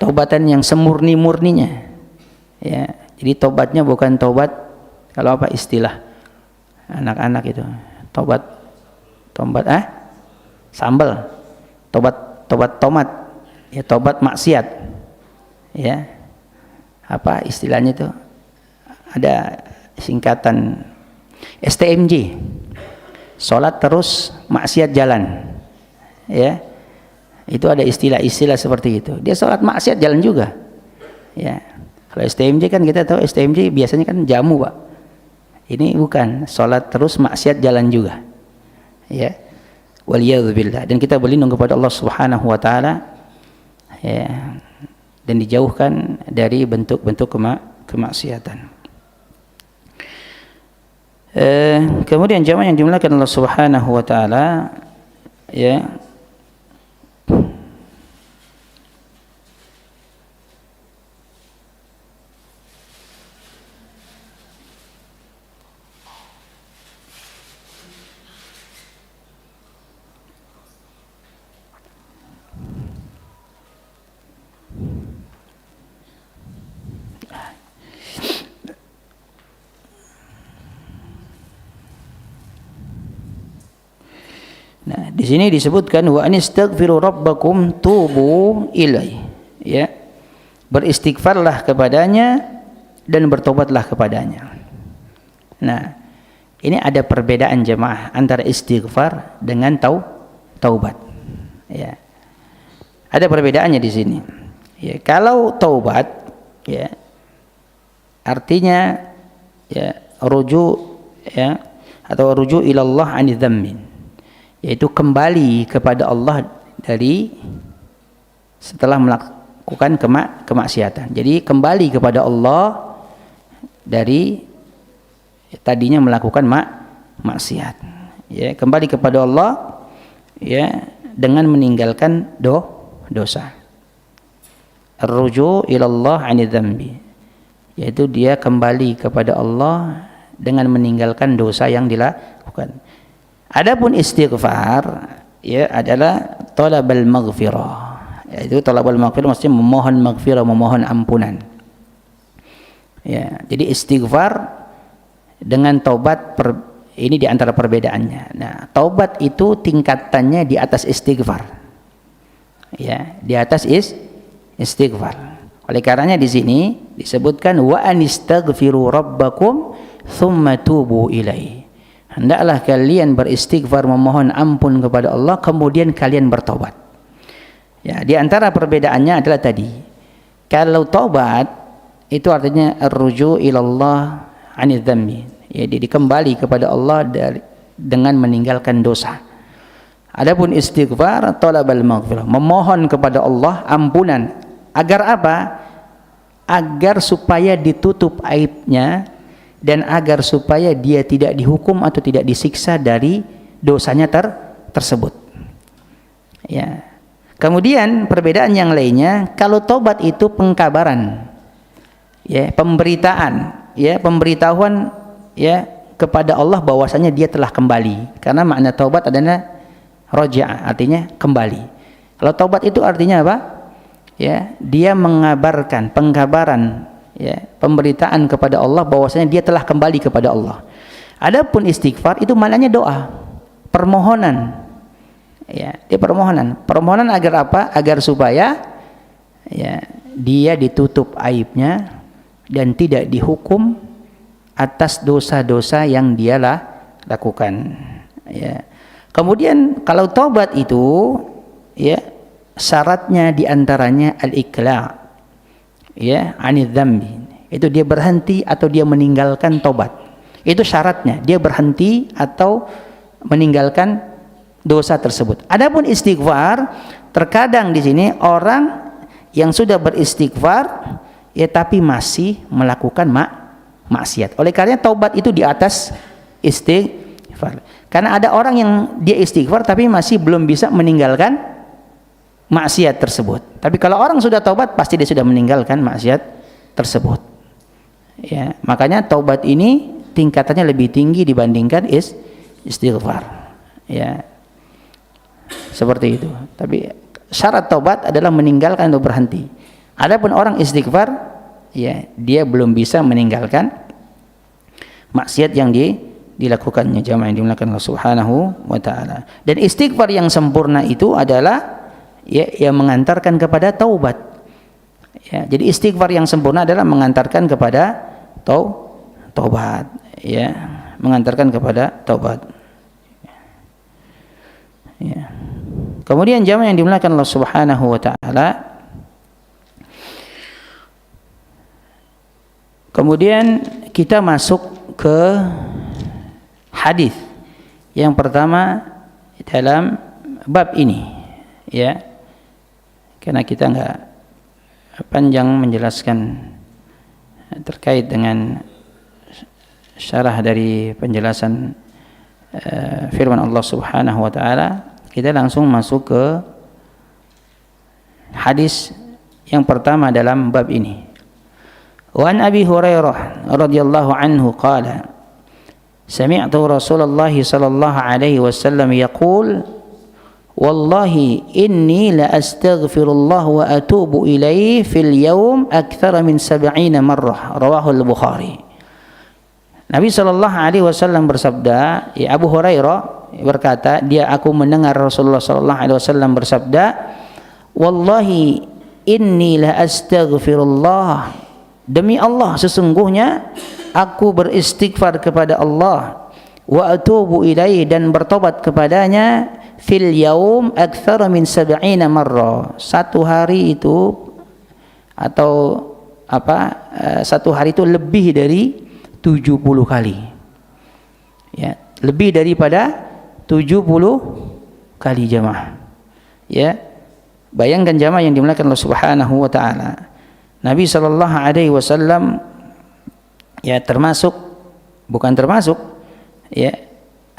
taubatan yang semurni-murninya, ya. Jadi tobatnya bukan tobat kalau apa istilah anak-anak itu, tobat sambal, tobat tomat, ya, tobat maksiat, ya, apa istilahnya itu, ada singkatan STMJ, sholat terus maksiat jalan, ya, itu ada istilah-istilah seperti itu. Dia sholat maksiat jalan juga, ya. Kalau STMJ kan kita tahu STMJ biasanya kan jamu, Pak. Ini bukan, sholat terus maksiat jalan juga, ya. Waliyadzubillah. Dan kita berlindung kepada Allah Subhanahu wa taala, ya, dan dijauhkan dari bentuk-bentuk kemaksiatan. Kemudian jamaah yang dimuliakan Allah Subhanahu wa taala, ya, nah, di sini disebutkan wa anistaghfiru rabbakum tubu ilai, ya, beristighfarlah kepadanya dan bertobatlah kepadanya. Nah, ini ada perbedaan jemaah antara istighfar dengan taubat, ya. Ada perbedaannya di sini. Ya, kalau taubat, ya, artinya, ya, ruju', ya, atau ruju' ilallah 'ani dzammin, yaitu kembali kepada Allah dari setelah melakukan kemaksiatan. Jadi kembali kepada Allah dari tadinya melakukan maksiat, ya, kembali kepada Allah, ya, dengan meninggalkan dosa. Ar-ruju' ilallah 'ani dzambi, yaitu dia kembali kepada Allah dengan meninggalkan dosa yang dilakukan. Adapun istighfar, ya, adalah talabul maghfirah, yaitu talabul maghfirah maksudnya memohon maghfirah, memohon ampunan, ya. Jadi istighfar dengan taubat ini di antara perbedaannya. Nah, taubat itu tingkatannya di atas istighfar, ya, di atas istighfar. Oleh karenanya di sini disebutkan wa anistaghfiru rabbakum tsumma tubu ilaihi, hendaklah kalian beristighfar, memohon ampun kepada Allah, kemudian kalian bertobat. Ya, di antara perbedaannya adalah tadi, kalau tobat itu artinya ar-ruju' ilallah 'ani dzambi, ya, jadi kembali kepada Allah dengan meninggalkan dosa. Adapun istighfar talabul maghfirah, memohon kepada Allah ampunan. Agar apa? Agar supaya ditutup aibnya dan agar supaya dia tidak dihukum atau tidak disiksa dari dosanya tersebut, ya. Kemudian perbedaan yang lainnya, kalau tobat itu pengkabaran, ya, pemberitaan, ya, pemberitahuan, ya, kepada Allah bahwasanya dia telah kembali. Karena makna taubat adalah raja', artinya kembali. Kalau taubat itu artinya apa? Ya, dia mengabarkan, pengkabaran, ya, pemberitaan kepada Allah bahwasanya dia telah kembali kepada Allah. Adapun istighfar itu maknanya doa, permohonan, ya, dia permohonan agar apa? Agar supaya, ya, dia ditutup aibnya dan tidak dihukum atas dosa-dosa yang dia lakukan, ya. Kemudian kalau taubat itu, ya, syaratnya diantaranya al-iqla', ya, 'ani dzambi, itu dia berhenti atau dia meninggalkan tobat. Itu syaratnya, dia berhenti atau meninggalkan dosa tersebut. Adapun istighfar, terkadang di sini orang yang sudah beristighfar ya tapi masih melakukan maksiat. Oleh karena taubat itu di atas istighfar. Karena ada orang yang dia istighfar tapi masih belum bisa meninggalkan maksiat tersebut. Tapi kalau orang sudah taubat pasti dia sudah meninggalkan maksiat tersebut. Ya, makanya taubat ini tingkatannya lebih tinggi dibandingkan istighfar. Ya. Seperti itu. Tapi syarat taubat adalah meninggalkan atau berhenti. Adapun orang istighfar, ya, dia belum bisa meninggalkan maksiat yang dilakukannya, jamaah yang dimuliakan Allah Subhanahu wa taala. Dan istighfar yang sempurna itu adalah ya yang mengantarkan kepada taubat. Ya, jadi istighfar yang sempurna adalah mengantarkan kepada taubat, ya, mengantarkan kepada taubat. Ya. Kemudian jamaah yang dimuliakan Allah Subhanahu wa taala, kemudian kita masuk ke hadis yang pertama dalam bab ini, ya, karena kita enggak panjang menjelaskan terkait dengan syarah dari penjelasan firman Allah Subhanahu wa taala. Kita langsung masuk ke hadis yang pertama dalam bab ini. Wa an Abi Hurairah radhiyallahu anhu qala sami'tu Rasulullah sallallahu alaihi wasallam yaqul wallahi inni la astaghfirullah wa atubu ilaihi fil yawm akthara min 70 marrah, rawahu al-Bukhari. Nabi sallallahu alaihi wasallam bersabda, ya, Abu Hurairah berkata, aku mendengar Rasulullah sallallahu alaihi wasallam bersabda, wallahi inni la astaghfirullah, demi Allah sesungguhnya aku beristighfar kepada Allah, wa atubu ilaihi, dan bertobat kepadanya, fil yaum aktsara min 70 marrah, satu hari itu atau satu hari itu lebih dari 70 kali, ya, lebih daripada 70 kali jamaah. Ya, bayangkan jamaah yang dimuliakan Allah Subhanahu wa taala. Nabi sallallahu alaihi wasallam ya bukan termasuk ya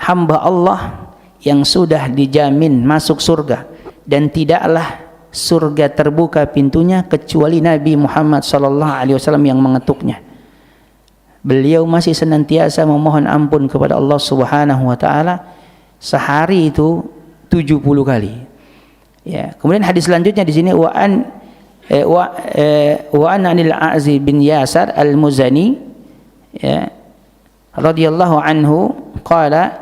hamba Allah yang sudah dijamin masuk surga, dan tidaklah surga terbuka pintunya kecuali Nabi Muhammad sallallahu alaihi wasallam yang mengetuknya. Beliau masih senantiasa memohon ampun kepada Allah Subhanahu wa taala sehari itu 70 kali. Ya, kemudian hadis selanjutnya di sini wa an anil A'zi bin Yasar al-Muzani, ya, radhiyallahu anhu qala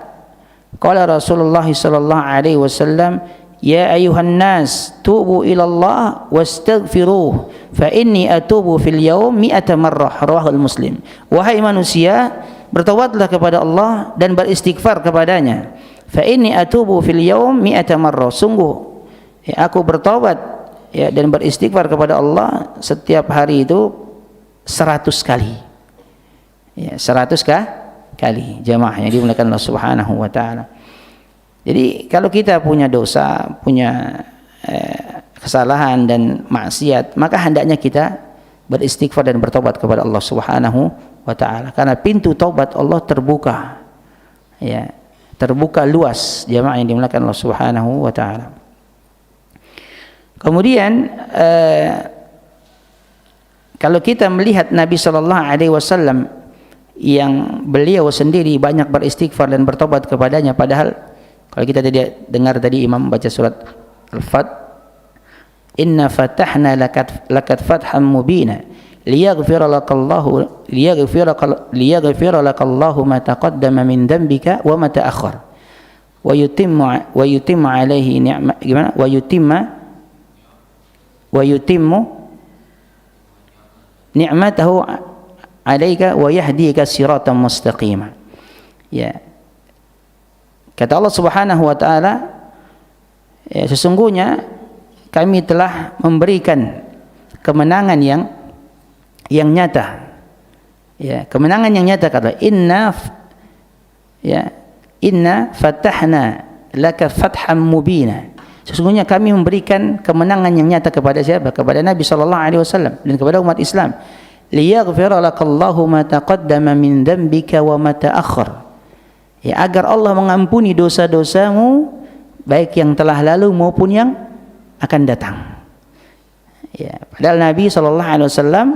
Rasulullah sallallahu alaihi wasallam ya ayuhan nas tubu ila Allah wastaghfiruh fa inni atubu fil yaum 100 marrah, rawahul Muslim. Wahai manusia, bertobatlah kepada Allah dan beristighfar kepadanya. Fa inni atubu fil yaum 100 marrah, sungguh ya, aku bertobat ya dan beristighfar kepada Allah setiap hari itu 100 kali. Ya, 100 kali jamaah yang dimuliakan Allah Subhanahu wa taala. Jadi kalau kita punya dosa, punya kesalahan dan maksiat, maka hendaknya kita beristighfar dan bertobat kepada Allah Subhanahu wa taala, karena pintu taubat Allah terbuka. Ya, terbuka luas jamaah yang dimuliakan Allah Subhanahu wa taala. Kemudian kalau kita melihat Nabi sallallahu alaihi wasallam yang beliau sendiri banyak beristighfar dan bertobat kepadanya, padahal kalau kita dengar tadi Imam baca surat Al-Fat, inna fatahna lakat fathan mubina liyaghfira lakallahu ma taqaddama min dhanbika wa ma ta'akhkhar wa yutimma alaihi ni'ma gimana wa yutimmu ni'matahu alaika wa yahdika siratan mustaqima. Ya, kata Allah Subhanahu wa taala, ya, sesungguhnya kami telah memberikan kemenangan yang nyata. Ya, kemenangan yang nyata, kata inna fatahna laka fatham mubina. Sesungguhnya kami memberikan kemenangan yang nyata kepada siapa? Kepada Nabi sallallahu alaihi wasallam dan kepada umat Islam. Liyaghfira lakallahu ma taqaddama min dhanbika wa ma ta'akhkhar. Ya, agar Allah mengampuni dosa-dosamu baik yang telah lalu maupun yang akan datang. Ya, padahal Nabi sallallahu alaihi wasallam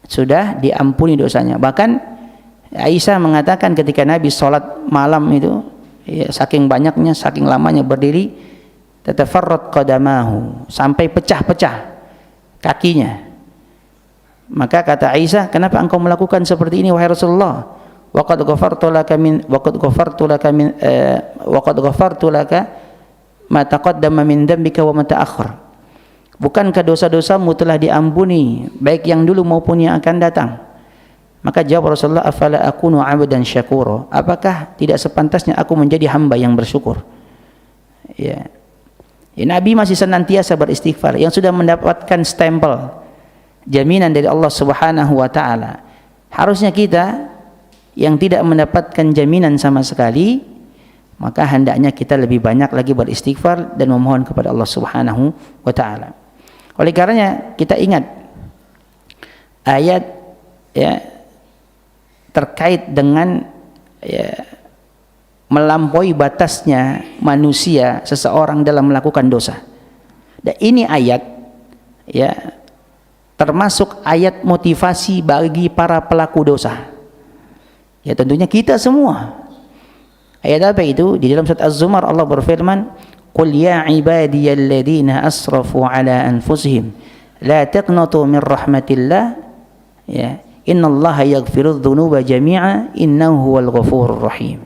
sudah diampuni dosanya. Bahkan Aisyah mengatakan ketika Nabi salat malam itu, ya, saking banyaknya, saking lamanya berdiri, tatafarrad qadamahu, sampai pecah-pecah kakinya. Maka kata Aisyah, kenapa engkau melakukan seperti ini wahai Rasulullah? Waqad ghafartu laka ma taqaddama min dhanbika wa ma ta'akhkhar. Bukankah dosa-dosamu telah diampuni baik yang dulu maupun yang akan datang? Maka jawab Rasulullah, afala akunu 'abdan syakura? Apakah tidak sepantasnya aku menjadi hamba yang bersyukur? Ya. Ya, Nabi masih senantiasa beristighfar, yang sudah mendapatkan stempel jaminan dari Allah Subhanahu wa taala. Harusnya kita yang tidak mendapatkan jaminan sama sekali, maka hendaknya kita lebih banyak lagi beristighfar dan memohon kepada Allah Subhanahu wa taala. Oleh karenanya kita ingat ayat, ya, terkait dengan, ya, melampaui batasnya manusia seseorang dalam melakukan dosa. Dan ini ayat, ya, termasuk ayat motivasi bagi para pelaku dosa. Ya, tentunya kita semua. Ayat apa itu? Di dalam surat Az-Zumar Allah berfirman, "Qul ya ibadiyalladzina asrafu ala anfusihim la taqnatu min rahmatillah, ya, innallaha yaghfirudz dzunuba jami'a innahu huwal ghafurur rahim."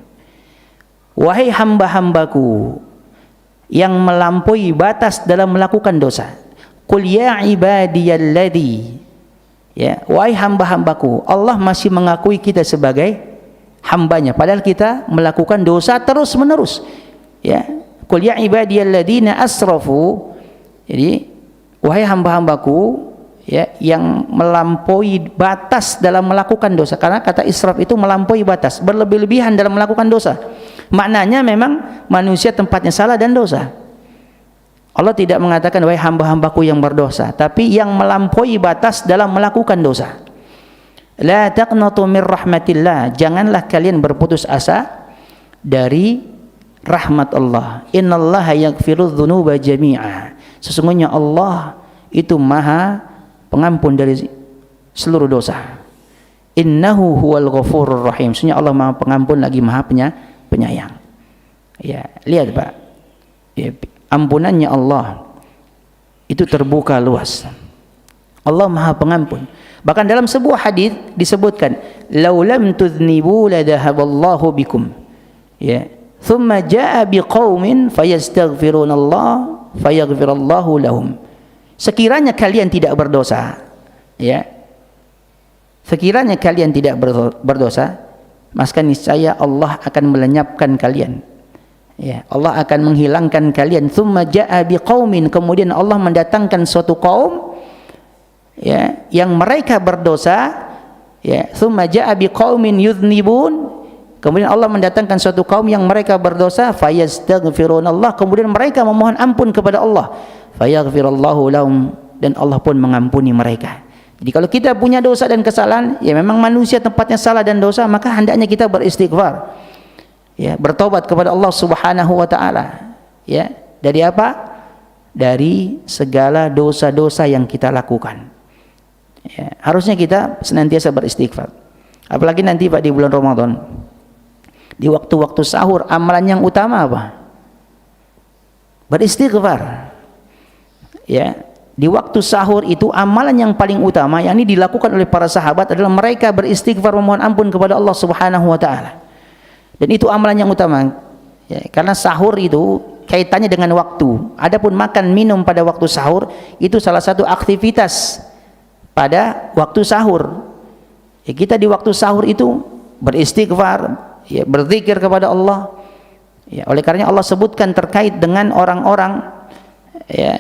Wahai hamba-hambaku yang melampaui batas dalam melakukan dosa. Qul ya ibadiyalladzi, ya, wahai hamba-hambaku. Allah masih mengakui kita sebagai hambanya padahal kita melakukan dosa terus menerus. Ya, qul ya ibadiyalladzina asrafu. Jadi wahai hamba-hambaku, ya, yang melampaui batas dalam melakukan dosa. Karena kata israf itu melampaui batas, berlebih-lebihan dalam melakukan dosa. Maknanya memang manusia tempatnya salah dan dosa. Allah tidak mengatakan wahai hamba-hambaku yang berdosa, tapi yang melampaui batas dalam melakukan dosa. La taqnatu min rahmatillah, janganlah kalian berputus asa dari rahmat Allah. Innallaha yaghfirudz dzunuba jami'a. Sesungguhnya Allah itu Maha pengampun dari seluruh dosa. Innahu huwal ghafurur rahim. Sesungguhnya Allah Maha pengampun lagi Maha penyayang. Ya, lihat Pak. Ya, ampunannya Allah itu terbuka luas. Allah Maha Pengampun. Bahkan dalam sebuah hadis disebutkan, "Lau lam tudhnibu la dhahaballahu bikum." Ya, "Tsumma jaa'a biqaumin fayastaghfirunallah fayaghfirallahu lahum." Sekiranya kalian tidak berdosa, ya. Sekiranya kalian tidak berdosa, maka niscaya Allah akan melenyapkan kalian. Ya, Allah akan menghilangkan kalian. Tsumma jaa'a biqaumin, kemudian Allah mendatangkan suatu kaum, ya, yang mereka berdosa, ya. Tsumma jaa'a biqaumin yudhnibun, kemudian Allah mendatangkan suatu kaum yang mereka berdosa, fayastaghfirunallah, kemudian mereka memohon ampun kepada Allah, fayaghfirallahu lahum, dan Allah pun mengampuni mereka. Jadi kalau kita punya dosa dan kesalahan, ya memang manusia tempatnya salah dan dosa, maka hendaknya kita beristighfar, ya, bertobat kepada Allah Subhanahu wa taala, ya, dari apa? Dari segala dosa-dosa yang kita lakukan. Ya, harusnya kita senantiasa beristighfar. Apalagi nanti Pak di bulan Ramadan, di waktu-waktu sahur, amalan yang utama apa? Beristighfar. Ya, di waktu sahur itu amalan yang paling utama yang ini dilakukan oleh para sahabat adalah mereka beristighfar, memohon ampun kepada Allah Subhanahu wa taala. Dan itu amalan yang utama. Ya, karena sahur itu kaitannya dengan waktu. Adapun makan minum pada waktu sahur itu salah satu aktivitas pada waktu sahur. Ya, kita di waktu sahur itu beristighfar, ya, berzikir kepada Allah. Ya, oleh karenanya Allah sebutkan terkait dengan orang-orang, ya,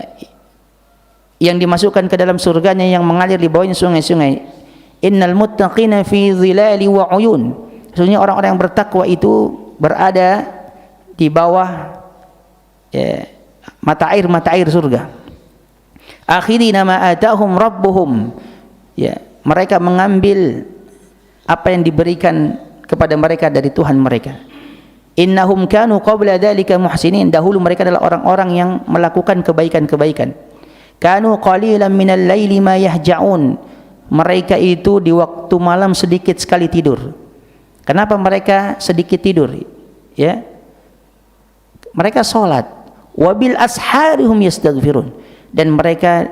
yang dimasukkan ke dalam surganya yang mengalir di bawahnya sungai-sungai. Innal muttaqina fi dhilali wa uyun. Sesungguhnya orang-orang yang bertakwa itu berada di bawah ya, mata air surga. Akhirina ma atahum rabbuhum, ya, mereka mengambil apa yang diberikan kepada mereka dari Tuhan mereka. Innahum kanu qabla dzalika muhsinin, dahulu mereka adalah orang-orang yang melakukan kebaikan-kebaikan. Kanu qalilan minal laili ma yahja'un, mereka itu di waktu malam sedikit sekali tidur. Kenapa mereka sedikit tidur? Ya, mereka salat. Wabil asharihum yastaghfirun, dan mereka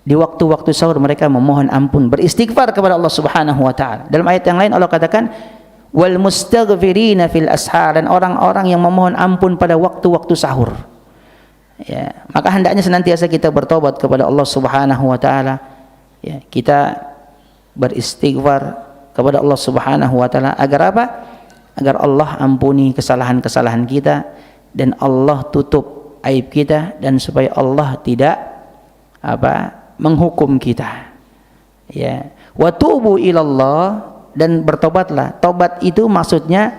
di waktu-waktu sahur mereka memohon ampun, beristighfar kepada Allah Subhanahu wa taala. Dalam ayat yang lain Allah katakan wal mustaghfirina fil ashar, dan orang-orang yang memohon ampun pada waktu-waktu sahur. Ya, maka hendaknya senantiasa kita bertobat kepada Allah Subhanahu wa taala. Ya, kita beristighfar kepada Allah Subhanahu wa taala agar apa? Agar Allah ampuni kesalahan-kesalahan kita dan Allah tutup aib kita, dan supaya Allah tidak menghukum kita. Ya, wa tubu ilallah, dan bertobatlah. Tobat itu maksudnya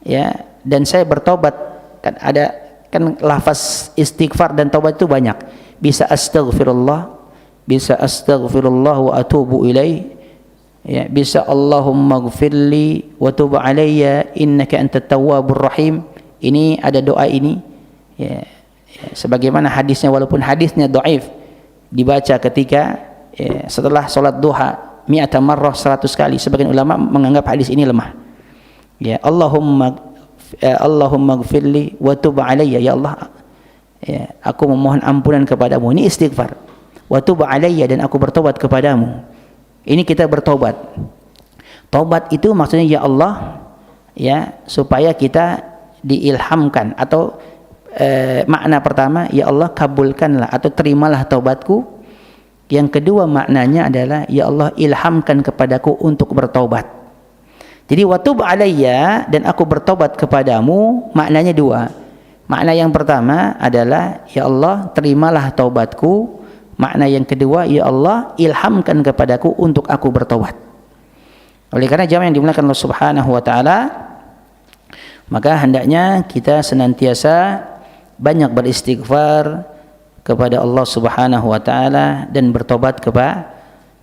ya, dan saya bertobat, kan ada kan lafaz istighfar dan tobat itu banyak. Bisa astaghfirullah, bisa astaghfirullah wa atubu ilaih, ya, bisa Allahumma gfirli wa tub alayya innaka antat tawwabur rahim. Ini ada doa ini, ya, ya, sebagaimana hadisnya, walaupun hadisnya dhaif, dibaca ketika ya, setelah salat duha mi'ata marrah, 100 kali. Sebagian ulama menganggap hadis ini lemah. Ya, Allahumma gfirli wa tub alayya, ya Allah, ya, aku memohon ampunan kepadamu. Ini istighfar. Wa tub alayya, dan aku bertobat kepadamu. Ini kita bertobat. Tobat itu maksudnya ya Allah, ya, supaya kita diilhamkan, atau makna pertama ya Allah kabulkanlah atau terimalah taubatku. Yang kedua maknanya adalah ya Allah ilhamkan kepadaku untuk bertobat. Jadi watub alayya, dan aku bertobat kepadamu, maknanya dua. Makna yang pertama adalah ya Allah terimalah taubatku. Makna yang kedua ya Allah ilhamkan kepadaku untuk aku bertobat. Oleh karena jamaah yang dimuliakan Allah Subhanahu wa taala, maka hendaknya kita senantiasa banyak beristighfar kepada Allah Subhanahu wa taala dan bertobat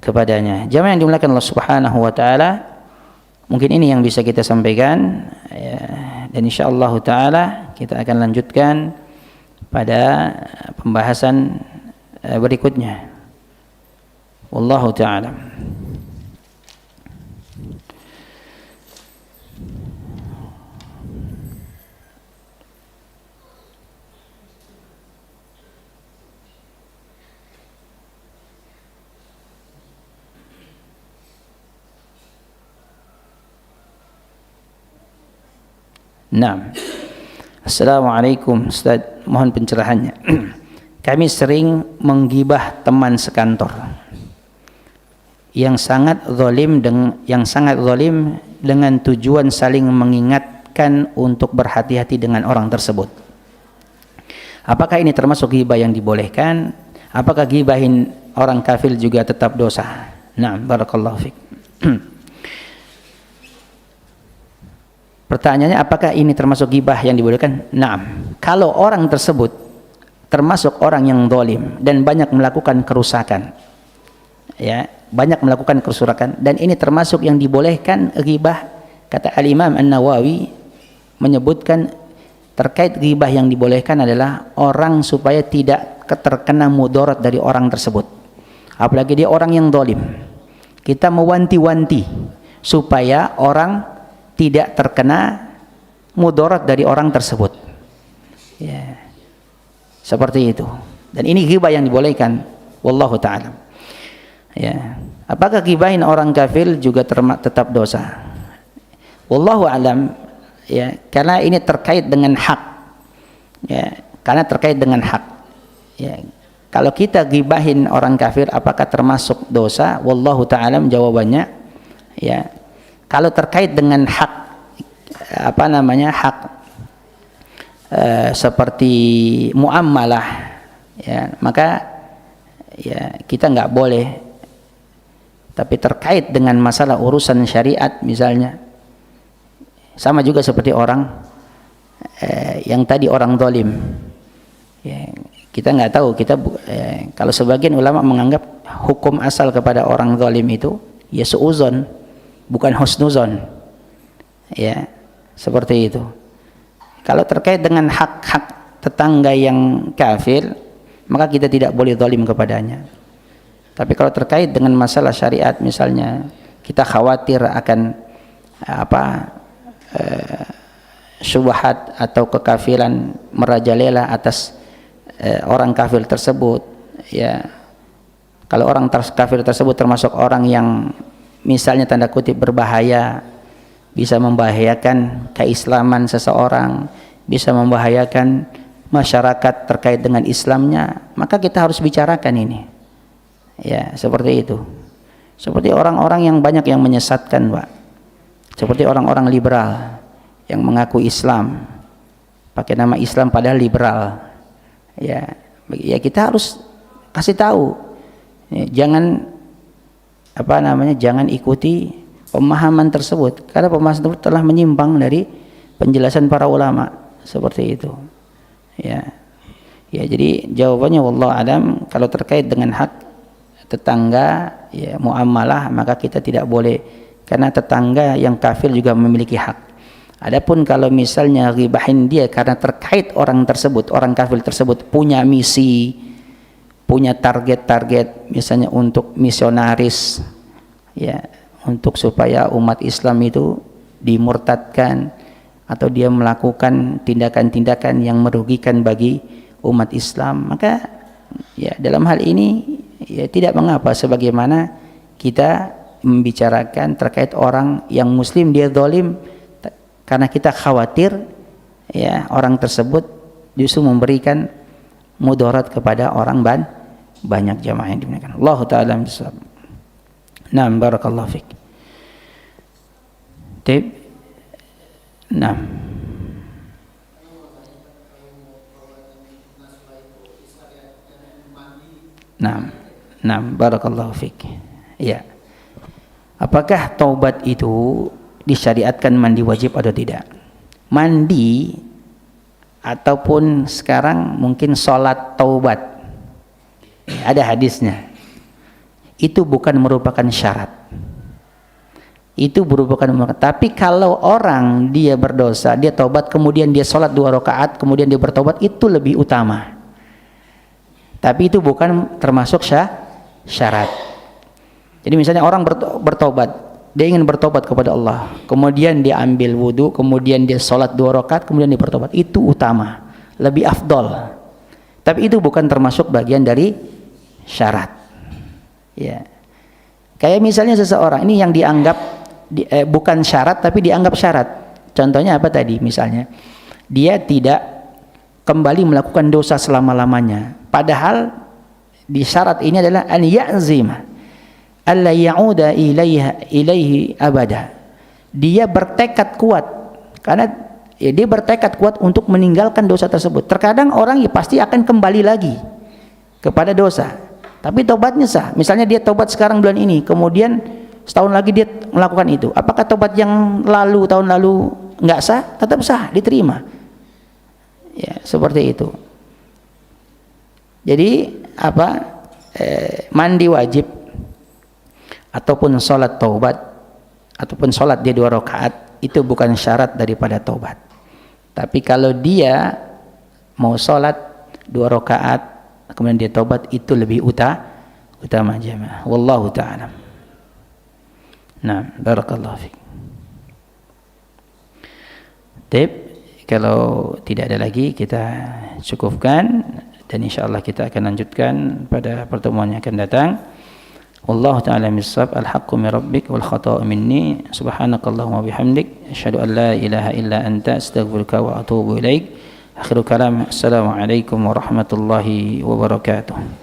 kepadanya. Jamaah yang dimuliakan Allah Subhanahu wa taala, mungkin ini yang bisa kita sampaikan, ya, dan insyaallah taala kita akan lanjutkan pada pembahasan berikutnya. Wallahu taala. Nah, Assalamualaikum Ustaz, mohon pencerahannya. Kami sering menggibah teman sekantor yang sangat zalim dengan tujuan saling mengingatkan untuk berhati-hati dengan orang tersebut. Apakah ini termasuk ghibah yang dibolehkan? Apakah ghibahin orang kafir juga tetap dosa? Nah, barakallahu fiik. Pertanyaannya, apakah ini termasuk ghibah yang dibolehkan? Naam. Kalau orang tersebut termasuk orang yang zalim dan banyak melakukan kerusakan, ya, banyak melakukan kerusakan, dan ini termasuk yang dibolehkan ghibah, kata Al-Imam An-Nawawi menyebutkan terkait ghibah yang dibolehkan adalah orang supaya tidak terkena mudarat dari orang tersebut. Apalagi dia orang yang zalim, kita mewanti-wanti supaya orang tidak terkena mudarat dari orang tersebut, ya, seperti itu. Dan ini ghibah yang dibolehkan, wallahu ta'ala. Ya, apakah ghibahin orang kafir juga tetap dosa? Wallahu alam, ya, karena ini terkait dengan hak, ya, karena terkait dengan hak, ya. Kalau kita ghibahin orang kafir, apakah termasuk dosa? Wallahu ta'ala, jawabannya, ya, kalau terkait dengan hak, hak seperti muamalah, ya, maka ya kita nggak boleh. Tapi terkait dengan masalah urusan syariat misalnya, sama juga seperti orang yang tadi orang zalim. Ya, kita nggak tahu, kalau sebagian ulama menganggap hukum asal kepada orang zalim itu ya suuzon, bukan husnuzon. Ya, seperti itu. Kalau terkait dengan hak-hak tetangga yang kafir, maka kita tidak boleh zalim kepadanya. Tapi kalau terkait dengan masalah syariat, misalnya kita khawatir akan syubhat atau kekafiran merajalela atas orang kafir tersebut, ya, kalau orang kafir tersebut termasuk orang yang misalnya tanda kutip berbahaya, bisa membahayakan keislaman seseorang, bisa membahayakan masyarakat terkait dengan Islamnya, maka kita harus bicarakan ini. Ya, seperti itu. Seperti orang-orang yang banyak yang menyesatkan, Pak. Seperti orang-orang liberal yang mengaku Islam, pakai nama Islam padahal liberal. Ya, kita harus kasih tahu. Ya, jangan ikuti pemahaman tersebut, karena pemahaman tersebut telah menyimpang dari penjelasan para ulama, seperti itu. Ya, jadi jawabannya wallahu alam, kalau terkait dengan hak tetangga, ya, muamalah, maka kita tidak boleh, karena tetangga yang kafir juga memiliki hak. Adapun kalau misalnya ghibahin dia karena terkait orang tersebut, orang kafir tersebut punya misi, punya target-target, misalnya untuk misionaris, ya, untuk supaya umat Islam itu dimurtadkan, atau dia melakukan tindakan-tindakan yang merugikan bagi umat Islam, maka ya dalam hal ini ya tidak mengapa sebagaimana kita membicarakan terkait orang yang muslim dia zalim, karena kita khawatir ya orang tersebut justru memberikan mudarat kepada orang banyak jamaah yang dimuliakan Allah taala. Naam, barakallahu fik. Tip. Naam. Naam, barakallahu fik. Ya. Apakah taubat itu disyariatkan mandi wajib atau tidak? Mandi ataupun sekarang mungkin sholat taubat, ada hadisnya. Itu bukan merupakan syarat. Itu merupakan, tapi kalau orang dia berdosa, dia taubat, kemudian dia sholat 2 rakaat, kemudian dia bertaubat, itu lebih utama. Tapi itu bukan termasuk syarat. Jadi misalnya orang bertobat, dia ingin bertobat kepada Allah, kemudian dia ambil wudu, kemudian dia sholat 2 rakaat, kemudian dia bertobat, itu utama, lebih afdol. Tapi itu bukan termasuk bagian dari syarat. Ya, kayak misalnya seseorang ini yang dianggap bukan syarat tapi dianggap syarat. Contohnya apa tadi? Misalnya dia tidak kembali melakukan dosa selama-lamanya, padahal di syarat ini adalah an ya'zima alla ya'uda ilaihi abada. Dia bertekad kuat, karena ya, dia bertekad kuat untuk meninggalkan dosa tersebut. Terkadang orang ya pasti akan kembali lagi kepada dosa, tapi tobatnya sah. Misalnya dia tobat sekarang bulan ini, kemudian setahun lagi dia melakukan itu. Apakah tobat yang lalu, tahun lalu nggak sah? Tetap sah, diterima. Ya, seperti itu. Jadi mandi wajib ataupun sholat taubat ataupun sholat dia 2 rakaat itu bukan syarat daripada taubat. Tapi kalau dia mau sholat 2 rakaat kemudian dia taubat, itu lebih utama jemaah. Wallahu ta'ala. Nah, barakallahu fiik. Tip, kalau tidak ada lagi kita cukupkan, dan insyaallah kita akan lanjutkan pada pertemuan yang akan datang. Wallahu ta'ala mis-shawab. Al-haqqu min rabbik wal khata'u minni. Subhanakallahumma bihamdik asyhadu an la ilaha illa anta astaghfiruka wa atubu ilaik. Akhirul kalam, assalamualaikum warahmatullahi wabarakatuh.